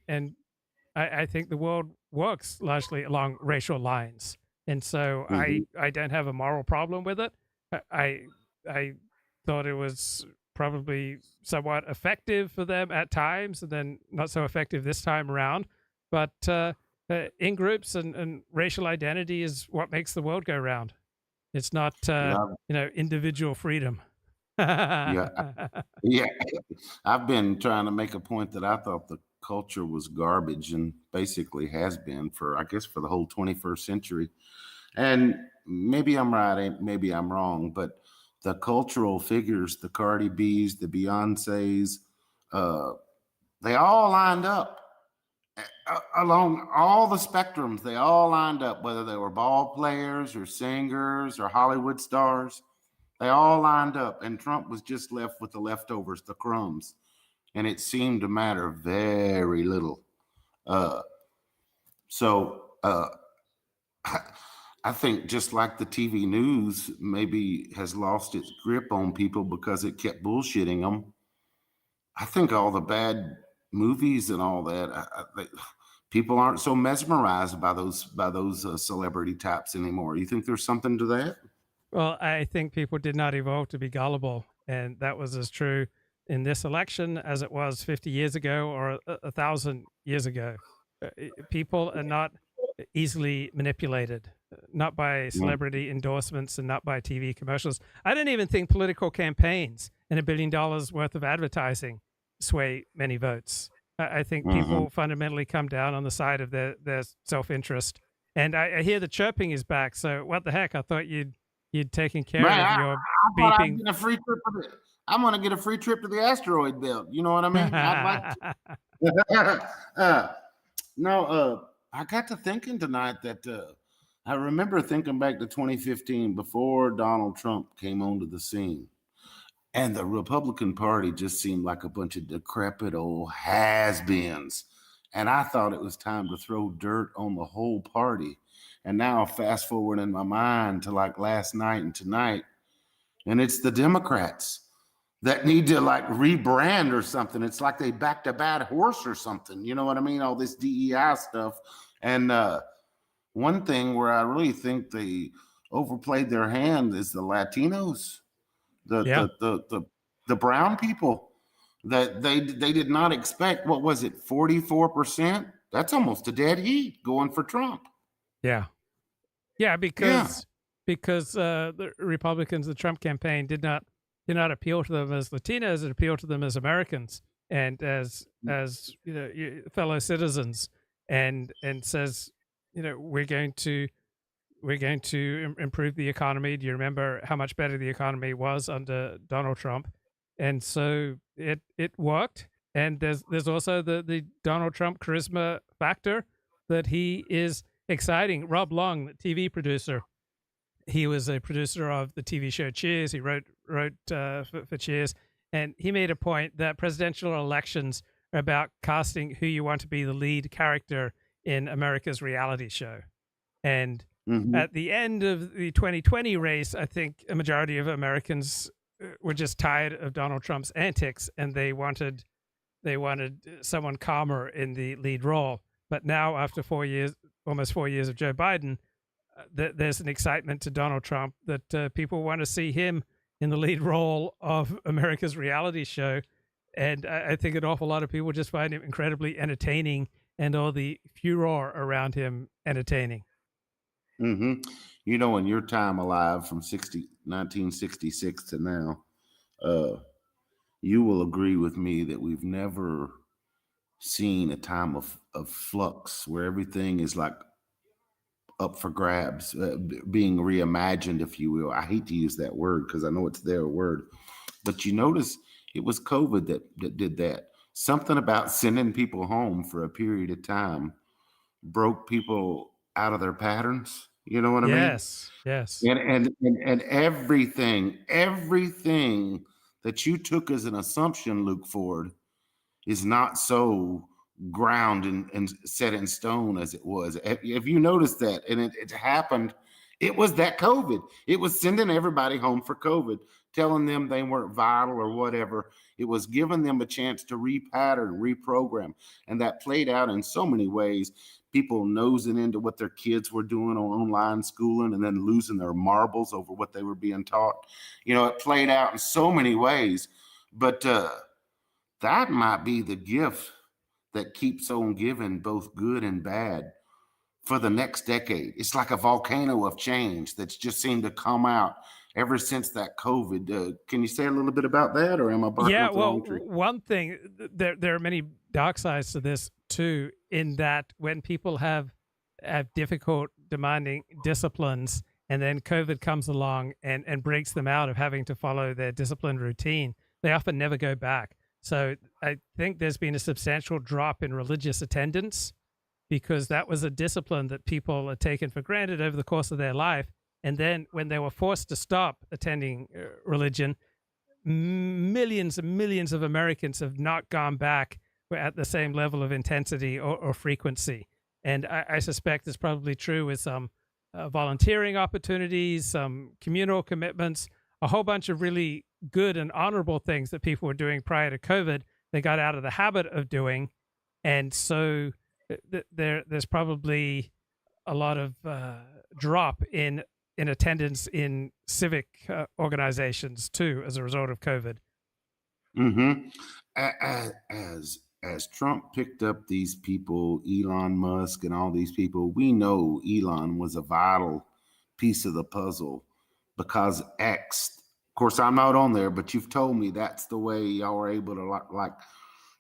I think the world works largely along racial lines, and so I don't have a moral problem with it. I thought it was probably somewhat effective for them at times, and then not so effective this time around. But in groups and racial identity is what makes the world go round. It's not, individual freedom. Yeah. I've been trying to make a point that I thought the culture was garbage, and basically has been for the whole 21st century. And maybe I'm right, maybe I'm wrong, but the cultural figures, the Cardi B's, the Beyoncés, they all lined up along all the spectrums. They all lined up, whether they were ball players or singers or Hollywood stars. They all lined up, and Trump was just left with the leftovers, the crumbs, and it seemed to matter very little. I think just like the TV news maybe has lost its grip on people because it kept bullshitting them. I think all the bad movies and all that, people aren't so mesmerized by those celebrity types anymore. You think there's something to that? Well, I think people did not evolve to be gullible, and that was as true in this election as it was 50 years ago or 1,000 years ago. People are not easily manipulated, not by celebrity endorsements and not by TV commercials. I don't even think political campaigns and $1 billion worth of advertising sway many votes. I think people fundamentally come down on the side of their self-interest. And I hear the chirping is back. So what the heck? I thought you'd taken care of your beeping. I'm going to get a free trip to the asteroid belt. You know what I mean? I'd like to. I got to thinking tonight that I remember thinking back to 2015 before Donald Trump came onto the scene. And the Republican Party just seemed like a bunch of decrepit old has-beens. And I thought it was time to throw dirt on the whole party. And now fast forward in my mind to like last night and tonight, and it's the Democrats that need to like rebrand or something. It's like they backed a bad horse or something. You know what I mean? All this DEI stuff. And one thing where I really think they overplayed their hand is the Latinos. The brown people that they did not expect. What was it? 44%. That's almost a dead heat going for Trump. Yeah, because the Republicans, the Trump campaign did not appeal to them as Latinos. It appealed to them as Americans and as fellow citizens, and says, we're going to improve the economy. Do you remember how much better the economy was under Donald Trump? And so it worked. And there's also the Donald Trump charisma factor, that he is exciting. Rob Long, the TV producer, he was a producer of the TV show Cheers. He wrote for Cheers, and he made a point that presidential elections are about casting who you want to be the lead character in America's reality show. And At the end of the 2020 race, I think a majority of Americans were just tired of Donald Trump's antics, and they wanted someone calmer in the lead role. But now, after 4 years, almost 4 years of Joe Biden, there's an excitement to Donald Trump that people want to see him in the lead role of America's reality show. And I think an awful lot of people just find him incredibly entertaining, and all the furor around him entertaining. You know, in your time alive from 1966 to now, you will agree with me that we've never seen a time of flux where everything is like up for grabs, being reimagined, if you will. I hate to use that word because I know it's their word, but you notice it was COVID that did that. Something about sending people home for a period of time broke people out of their patterns. You know what I mean? Yes. And everything that you took as an assumption, Luke Ford, is not so ground and set in stone as it was. If you notice that, and it happened, it was that COVID. It was sending everybody home for COVID, telling them they weren't vital or whatever. It was giving them a chance to repattern, reprogram. And that played out in so many ways. People nosing into what their kids were doing on online schooling and then losing their marbles over what they were being taught. You know, it played out in so many ways. But that might be the gift that keeps on giving, both good and bad, for the next decade. It's like a volcano of change that's just seemed to come out ever since that COVID. Can you say a little bit about that, or am I barking up the wrong tree? One thing, there are many dark sides to this too, in that when people have difficult, demanding disciplines, and then COVID comes along and breaks them out of having to follow their disciplined routine, they often never go back. So I think there's been a substantial drop in religious attendance, because that was a discipline that people had taken for granted over the course of their life. And then when they were forced to stop attending religion, millions and millions of Americans have not gone back at the same level of intensity or frequency. And I suspect it's probably true with some volunteering opportunities, some communal commitments, a whole bunch of really good and honorable things that people were doing prior to COVID, they got out of the habit of doing. And so there's probably a lot of drop in attendance in civic organizations too as a result of COVID. As Trump picked up these people, Elon Musk and all these people, we know Elon was a vital piece of the puzzle, because X, of course, I'm not on there, but you've told me that's the way y'all are able to like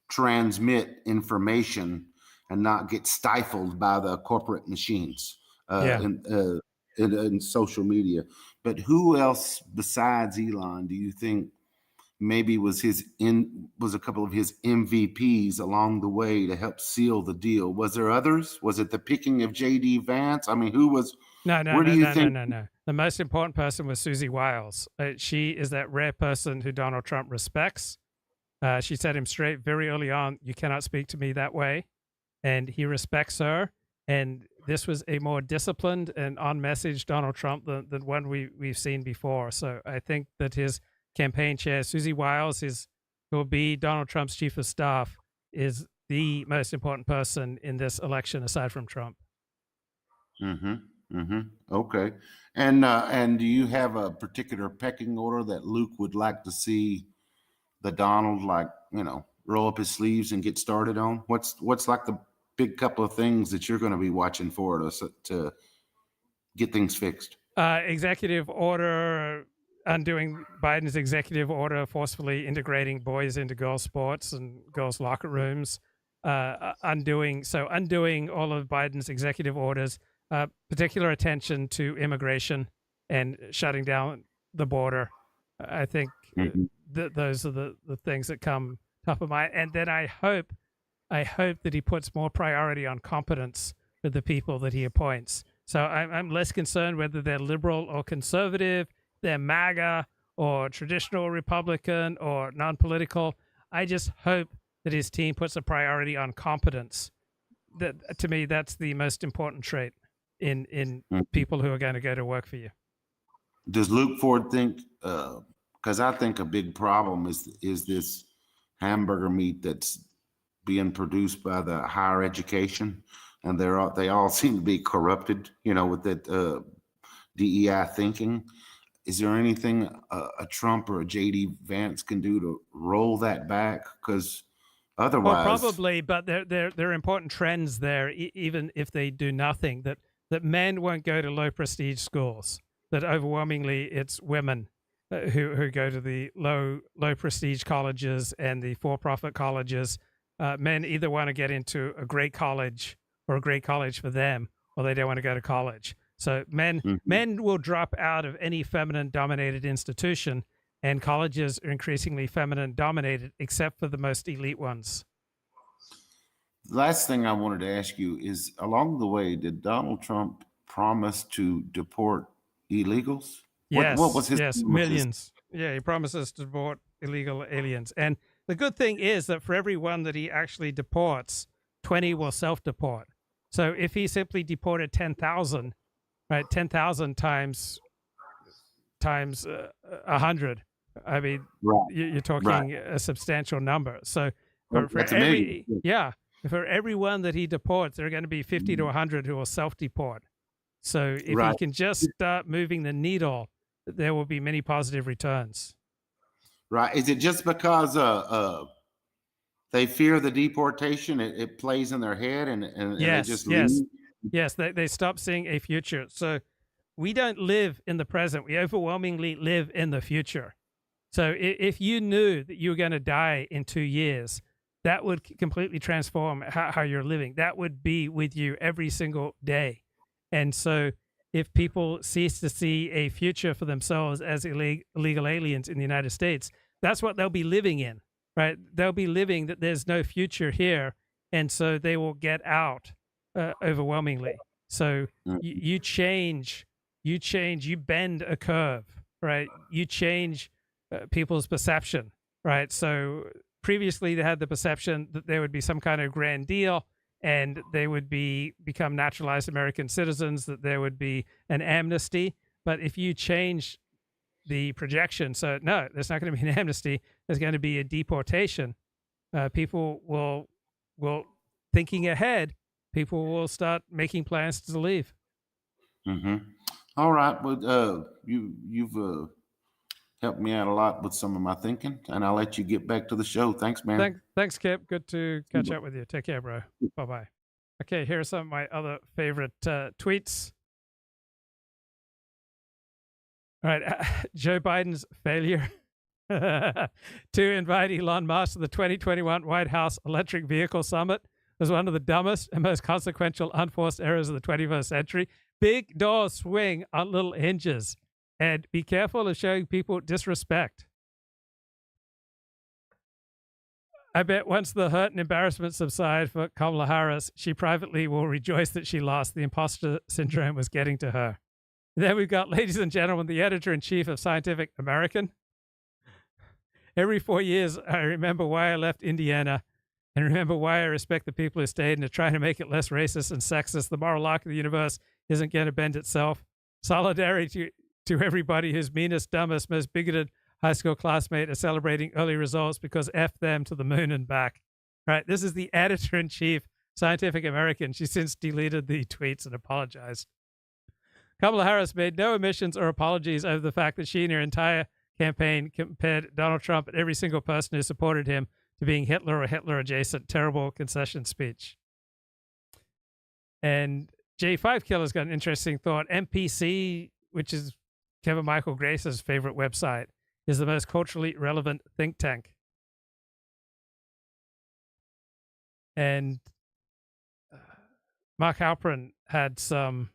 transmit information and not get stifled by the corporate machines in social media. But who else besides Elon do you think maybe was a couple of his MVPs along the way to help seal the deal? Was there others? Was it the picking of J.D. Vance? I mean, who was? No. The most important person was Susie Wiles. She is that rare person who Donald Trump respects. She set him straight very early on. You cannot speak to me that way. And he respects her. And this was a more disciplined and on-message Donald Trump than one we've seen before. So I think that his campaign chair, Susie Wiles, who will be Donald Trump's chief of staff, is the most important person in this election aside from Trump. Okay. And do you have a particular pecking order that Luke would like to see the Donald, roll up his sleeves and get started on? What's like the big couple of things that you're going to be watching for to get things fixed? Executive order, undoing Biden's executive order, forcefully integrating boys into girls' sports and girls' locker rooms, undoing all of Biden's executive orders, particular attention to immigration and shutting down the border. I think those are the things that come top of mind. And then I hope that he puts more priority on competence for the people that he appoints. So I'm less concerned whether they're liberal or conservative, they're MAGA or traditional Republican or non-political. I just hope that his team puts a priority on competence. To me, that's the most important trait. in Mhm. people who are going to go to work for you. Does Luke Ford think? Because I think a big problem is this hamburger meat that's being produced by the higher education, and they all seem to be corrupted. With that DEI thinking. Is there anything a Trump or a JD Vance can do to roll that back? Because Well, otherwise, probably, but there are important trends there. Even if they do nothing, that men won't go to low prestige schools. That overwhelmingly it's women who go to the low prestige colleges and the for profit colleges. Men either want to get into a great college or a great college for them, or they don't want to go to college. So men will drop out of any feminine dominated institution, and colleges are increasingly feminine dominated, except for the most elite ones. last thing I wanted to ask you is, along the way, did Donald Trump promise to deport illegals? Yes, what was his yes, promises? millions. Yeah, he promises to deport illegal aliens. And the good thing is that for every one that he actually deports, 20 will self-deport. So if he simply deported 10,000, right, 10,000 times 100, I mean, Right. you're talking Right. a substantial number. So Well, for that's every, amazing. yeah, for every one that he deports, there are going to be 50 to 100 who will self-deport. So if he Right. can just start moving the needle, there will be many positive returns. Right. Is it just because they fear the deportation? It plays in their head, and they just leave? Yes. They stop seeing a future. So we don't live in the present. We overwhelmingly live in the future. So if you knew that you were going to die in 2 years, that would completely transform how you're living. That would be with you every single day. And so if people cease to see a future for themselves as illegal aliens in the United States, that's what they'll be living in, right? They'll be living that there's no future here. And so they will get out overwhelmingly. So you change, you bend a curve, right? You change people's perception, right? So previously they had the perception that there would be some kind of grand deal and they would become naturalized American citizens, that there would be an amnesty. But if you change the projection, so no, there's not going to be an amnesty, there's going to be a deportation. People will thinking ahead, people will start making plans to leave. Mm-hmm. All right. Well, you've helped me out a lot with some of my thinking, and I'll let you get back to the show. Thanks, man. Thanks, Kip. Good to catch up with you. Take care, bro. Bye-bye. Okay, here are some of my other favorite tweets. All right, Joe Biden's failure to invite Elon Musk to the 2021 White House Electric Vehicle Summit was one of the dumbest and most consequential unforced errors of the 21st century. Big doors swing on little hinges, and be careful of showing people disrespect. I bet once the hurt and embarrassment subside for Kamala Harris, she privately will rejoice that she lost. The imposter syndrome was getting to her. Then we've got, ladies and gentlemen, the editor-in-chief of Scientific American. Every 4 years, I remember why I left Indiana and remember why I respect the people who stayed and are trying to make it less racist and sexist. The moral arc of the universe isn't going to bend itself. Solidarity to everybody whose meanest, dumbest, most bigoted high school classmate are celebrating early results because F them to the moon and back. Right? This is the editor-in-chief, Scientific American. She since deleted the tweets and apologized. Kamala Harris made no omissions or apologies over the fact that she and her entire campaign compared Donald Trump and every single person who supported him to being Hitler or Hitler-adjacent. Terrible concession speech. And J5 Killer's got an interesting thought. MPC, which is Kevin Michael Grace's favorite website, is the most culturally relevant think tank. And Mark Halperin had some...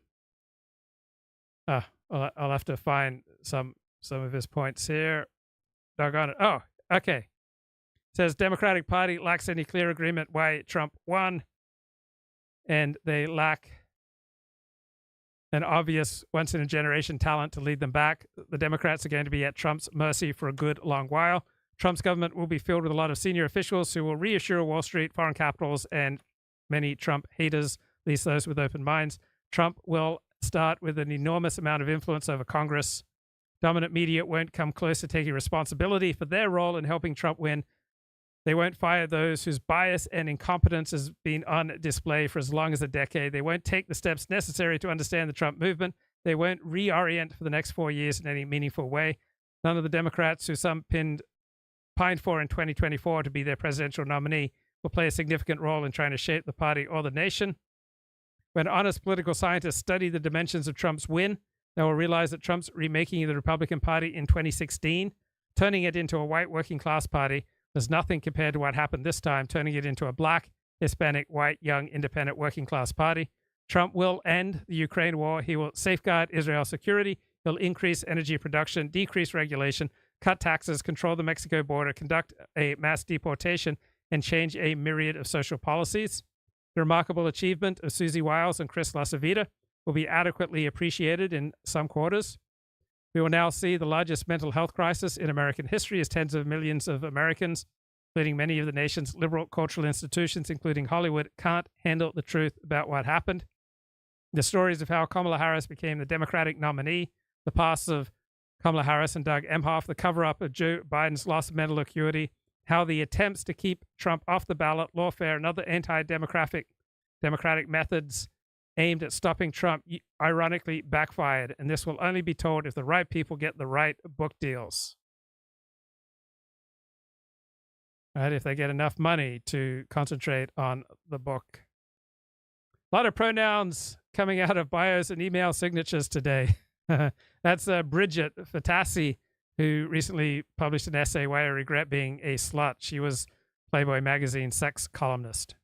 I'll have to find some of his points here. Doggone it. Oh, okay. It says Democratic Party lacks any clear agreement why Trump won, and they lack an obvious once-in-a-generation talent to lead them back. The Democrats are going to be at Trump's mercy for a good long while. Trump's government will be filled with a lot of senior officials who will reassure Wall Street, foreign capitals, and many Trump haters, at least those with open minds. Trump will start with an enormous amount of influence over Congress. Dominant media won't come close to taking responsibility for their role in helping Trump win. They won't fire those whose bias and incompetence has been on display for as long as a decade. They won't take the steps necessary to understand the Trump movement. They won't reorient for the next 4 years in any meaningful way. None of the Democrats who some pined for in 2024 to be their presidential nominee will play a significant role in trying to shape the party or the nation. When honest political scientists study the dimensions of Trump's win, they will realize that Trump's remaking of the Republican Party in 2016, turning it into a white working class party, was nothing compared to what happened this time, turning it into a black, Hispanic, white, young, independent working class party. Trump will end the Ukraine war. He will safeguard Israel's security. He'll increase energy production, decrease regulation, cut taxes, control the Mexico border, conduct a mass deportation, and change a myriad of social policies. The remarkable achievement of Susie Wiles and Chris LaCivita will be adequately appreciated in some quarters. We will now see the largest mental health crisis in American history as tens of millions of Americans, including many of the nation's liberal cultural institutions, including Hollywood, can't handle the truth about what happened. The stories of how Kamala Harris became the Democratic nominee, the past of Kamala Harris and Doug Emhoff, the cover-up of Joe Biden's loss of mental acuity, how the attempts to keep Trump off the ballot, lawfare, and other anti-democratic methods aimed at stopping Trump ironically backfired, and this will only be told if the right people get the right book deals. Right, if they get enough money to concentrate on the book. A lot of pronouns coming out of bios and email signatures today. That's Bridget Fatassi, who recently published an essay, Why I Regret Being a Slut. She was Playboy magazine's sex columnist.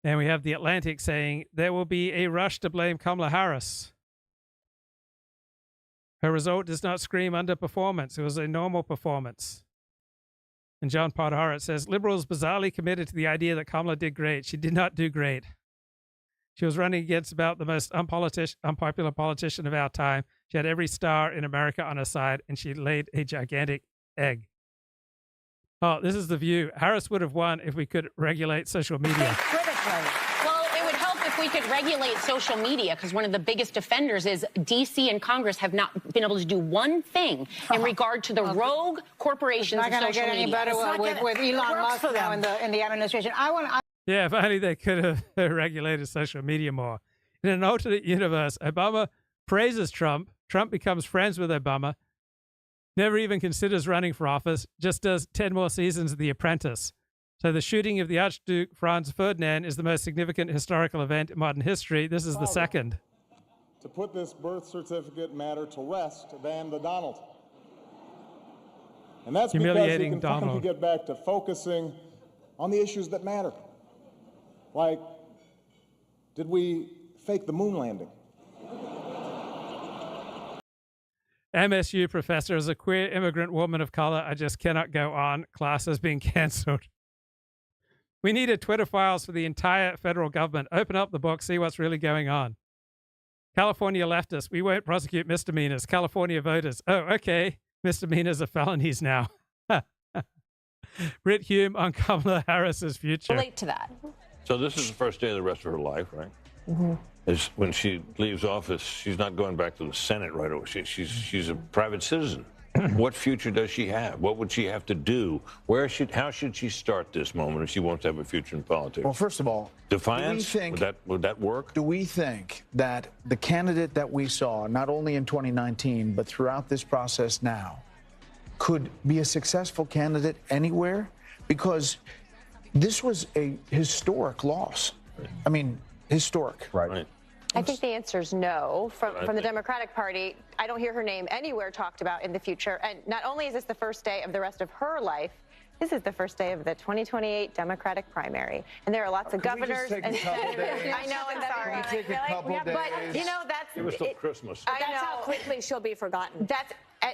And we have The Atlantic saying, there will be a rush to blame Kamala Harris. Her result does not scream underperformance. It was a normal performance. And John Podhoretz says, liberals bizarrely committed to the idea that Kamala did great. She did not do great. She was running against about the most unpopular politician of our time. She had every star in America on her side, and she laid a gigantic egg. Oh, this is The View. Harris would have won if we could regulate social media. Well, it would help if we could regulate social media, because one of the biggest offenders is D.C. and Congress have not been able to do one thing in regard to the rogue corporations of social media. It's not going to get any better with Elon Musk now in the administration. Yeah, if only they could have regulated social media more. In an alternate universe, Obama praises Trump. Trump becomes friends with Obama. Never even considers running for office. Just does 10 more seasons of The Apprentice. So the shooting of the Archduke Franz Ferdinand is the most significant historical event in modern history. This is the second. To put this birth certificate matter to rest than the Donald. And that's because we can finally get back to focusing on the issues that matter. Like, did we fake the moon landing? MSU professor, as a queer immigrant woman of color, I just cannot go on. Class has been canceled. We needed Twitter files for the entire federal government. Open up the book, see what's really going on. California leftists, we won't prosecute misdemeanors. California voters, oh, okay, misdemeanors are felonies now. Britt Hume on Kamala Harris's future. Relate to that. So this is the first day of the rest of her life, right? Mm-hmm. Is when she leaves office, she's not going back to the Senate right away. She's a private citizen. What future does she have? What would she have to do? How should she start this moment if she wants to have a future in politics? Well, first of all, defiance. Would that work? Do we think that the candidate that we saw, not only in 2019 but throughout this process now, could be a successful candidate anywhere? Because this was a historic loss. I mean, historic. Right. I think the answer is no. From the Democratic Party, I don't hear her name anywhere talked about in the future. And not only is this the first day of the rest of her life, this is the first day of the 2028 Democratic primary. And there are lots of governors and senators. I know, I'm sorry. Can we take a couple days? But, you know, that's... It was still Christmas. That's how quickly she'll be forgotten.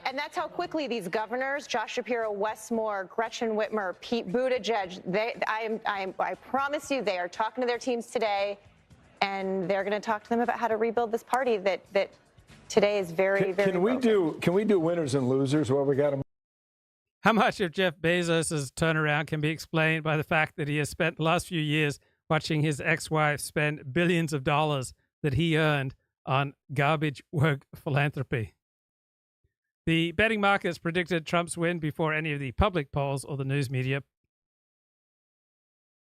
And that's how quickly these governors, Josh Shapiro, Wes Moore, Gretchen Whitmer, Pete Buttigieg, I promise you, they are talking to their teams today, and they're going to talk to them about how to rebuild this party that today is very, very broken. Can we do winners and losers where we got them? How much of Jeff Bezos' turnaround can be explained by the fact that he has spent the last few years watching his ex-wife spend billions of dollars that he earned on garbage work philanthropy. The betting markets predicted Trump's win before any of the public polls or the news media.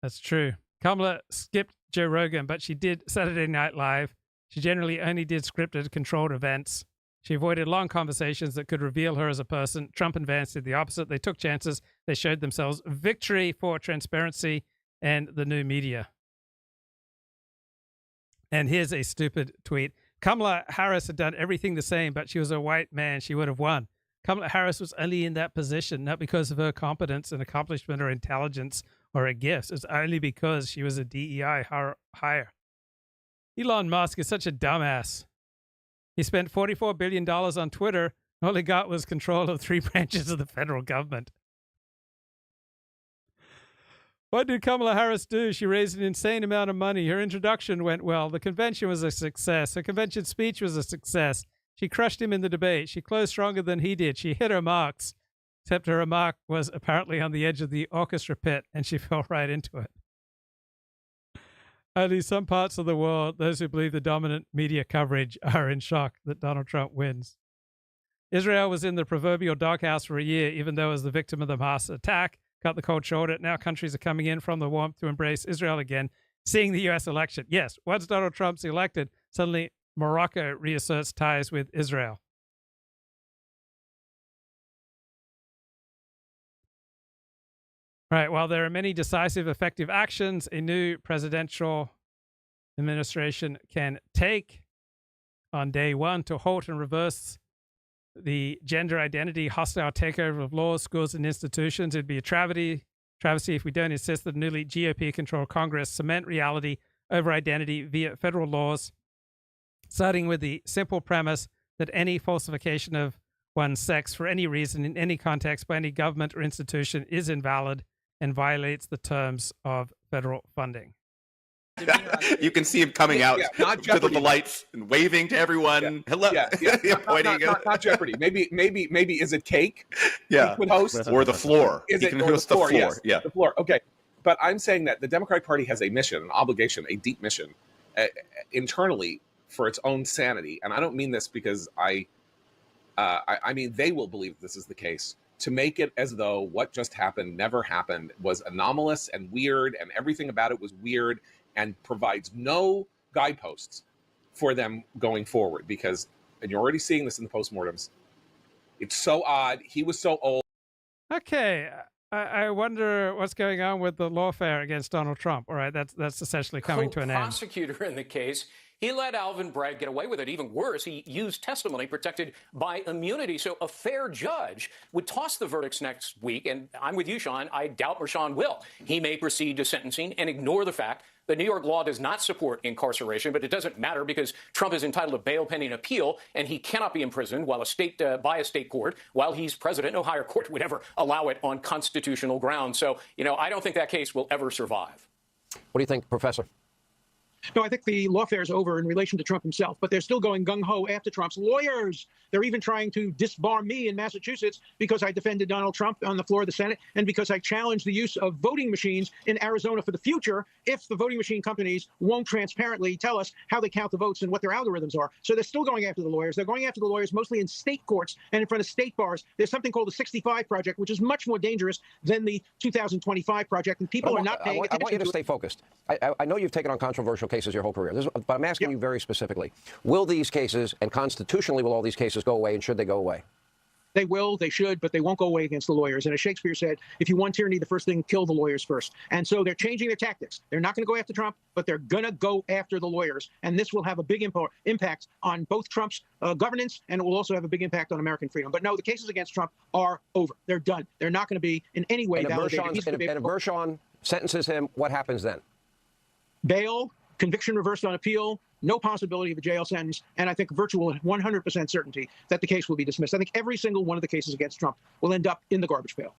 That's true. Kamala skipped Joe Rogan, but she did Saturday Night Live. She generally only did scripted, controlled events. She avoided long conversations that could reveal her as a person. Trump and Vance did the opposite. They took chances. They showed themselves. Victory for transparency and the new media. And here's a stupid tweet. Kamala Harris had done everything the same, but she was a white man. She would have won. Kamala Harris was only in that position, not because of her competence and accomplishment or intelligence or her gifts. It's only because she was a DEI hire. Elon Musk is such a dumbass. He spent $44 billion on Twitter. All he got was control of 3 branches of the federal government. What did Kamala Harris do? She raised an insane amount of money. Her introduction went well. The convention was a success. Her convention speech was a success. She crushed him in the debate. She closed stronger than he did. She hit her marks, except her mark was apparently on the edge of the orchestra pit, and she fell right into it. Only some parts of the world, those who believe the dominant media coverage, are in shock that Donald Trump wins. Israel was in the proverbial doghouse for a year, even though it was the victim of the Hamas attack, got the cold shoulder. Now countries are coming in from the warmth to embrace Israel again, seeing the U.S. election. Yes, once Donald Trump's elected, suddenly Morocco reasserts ties with Israel. All right, while there are many decisive, effective actions a new presidential administration can take on day one to halt and reverse the gender identity hostile takeover of laws, schools, and institutions, it'd be a travesty if we don't insist that a newly GOP-controlled Congress cement reality over identity via federal laws, starting with the simple premise that any falsification of one's sex for any reason in any context by any government or institution is invalid and violates the terms of federal funding. You can see him coming out to the lights and waving to everyone. Hello. Not Jeopardy. Maybe is it cake? Yeah. Cake would host? Or the floor. Is He it can or host the floor? the floor. Yes, Yeah. the floor. Okay. But I'm saying that the Democratic Party has a mission, an obligation, a deep mission internally for its own sanity. And I don't mean this because I mean they will believe this is the case, to make it as though what just happened never happened, was anomalous and weird, and everything about it was weird, and provides no guideposts for them going forward. Because, and you're already seeing this in the postmortems, it's so odd. He was so old. Okay, I wonder what's going on with the lawfare against Donald Trump. All right, that's essentially coming to an end. Prosecutor in the case, he let Alvin Bragg get away with it. Even worse, he used testimony protected by immunity. So a fair judge would toss the verdicts next week. And I'm with you, Sean. I doubt Rashawn will. He may proceed to sentencing and ignore the fact that New York law does not support incarceration, but it doesn't matter because Trump is entitled to bail pending appeal, and he cannot be imprisoned while by a state court while he's president. No higher court would ever allow it on constitutional grounds. So, I don't think that case will ever survive. What do you think, Professor? No, I think the lawfare is over in relation to Trump himself, but they're still going gung-ho after Trump's lawyers. They're even trying to disbar me in Massachusetts because I defended Donald Trump on the floor of the Senate and because I challenged the use of voting machines in Arizona for the future if the voting machine companies won't transparently tell us how they count the votes and what their algorithms are. So they're still going after the lawyers. They're going after the lawyers mostly in state courts and in front of state bars. There's something called the 65 Project, which is much more dangerous than the 2025 Project, and people are not paying attention. I want you to stay focused. I know you've taken on controversial cases your whole career, but I'm asking you very specifically. Will these cases, and constitutionally will all these cases go away, and should they go away? They will, they should, but they won't go away against the lawyers. And as Shakespeare said, if you want tyranny, the first thing, kill the lawyers first. And so they're changing their tactics. They're not going to go after Trump, but they're going to go after the lawyers. And this will have a big impact on both Trump's governance, and it will also have a big impact on American freedom. But no, the cases against Trump are over. They're done. They're not going to be in any way validated. And if Bershon sentences him, what happens then? Bail, conviction reversed on appeal, no possibility of a jail sentence, and I think virtual 100% certainty that the case will be dismissed. I think every single one of the cases against Trump will end up in the garbage pail.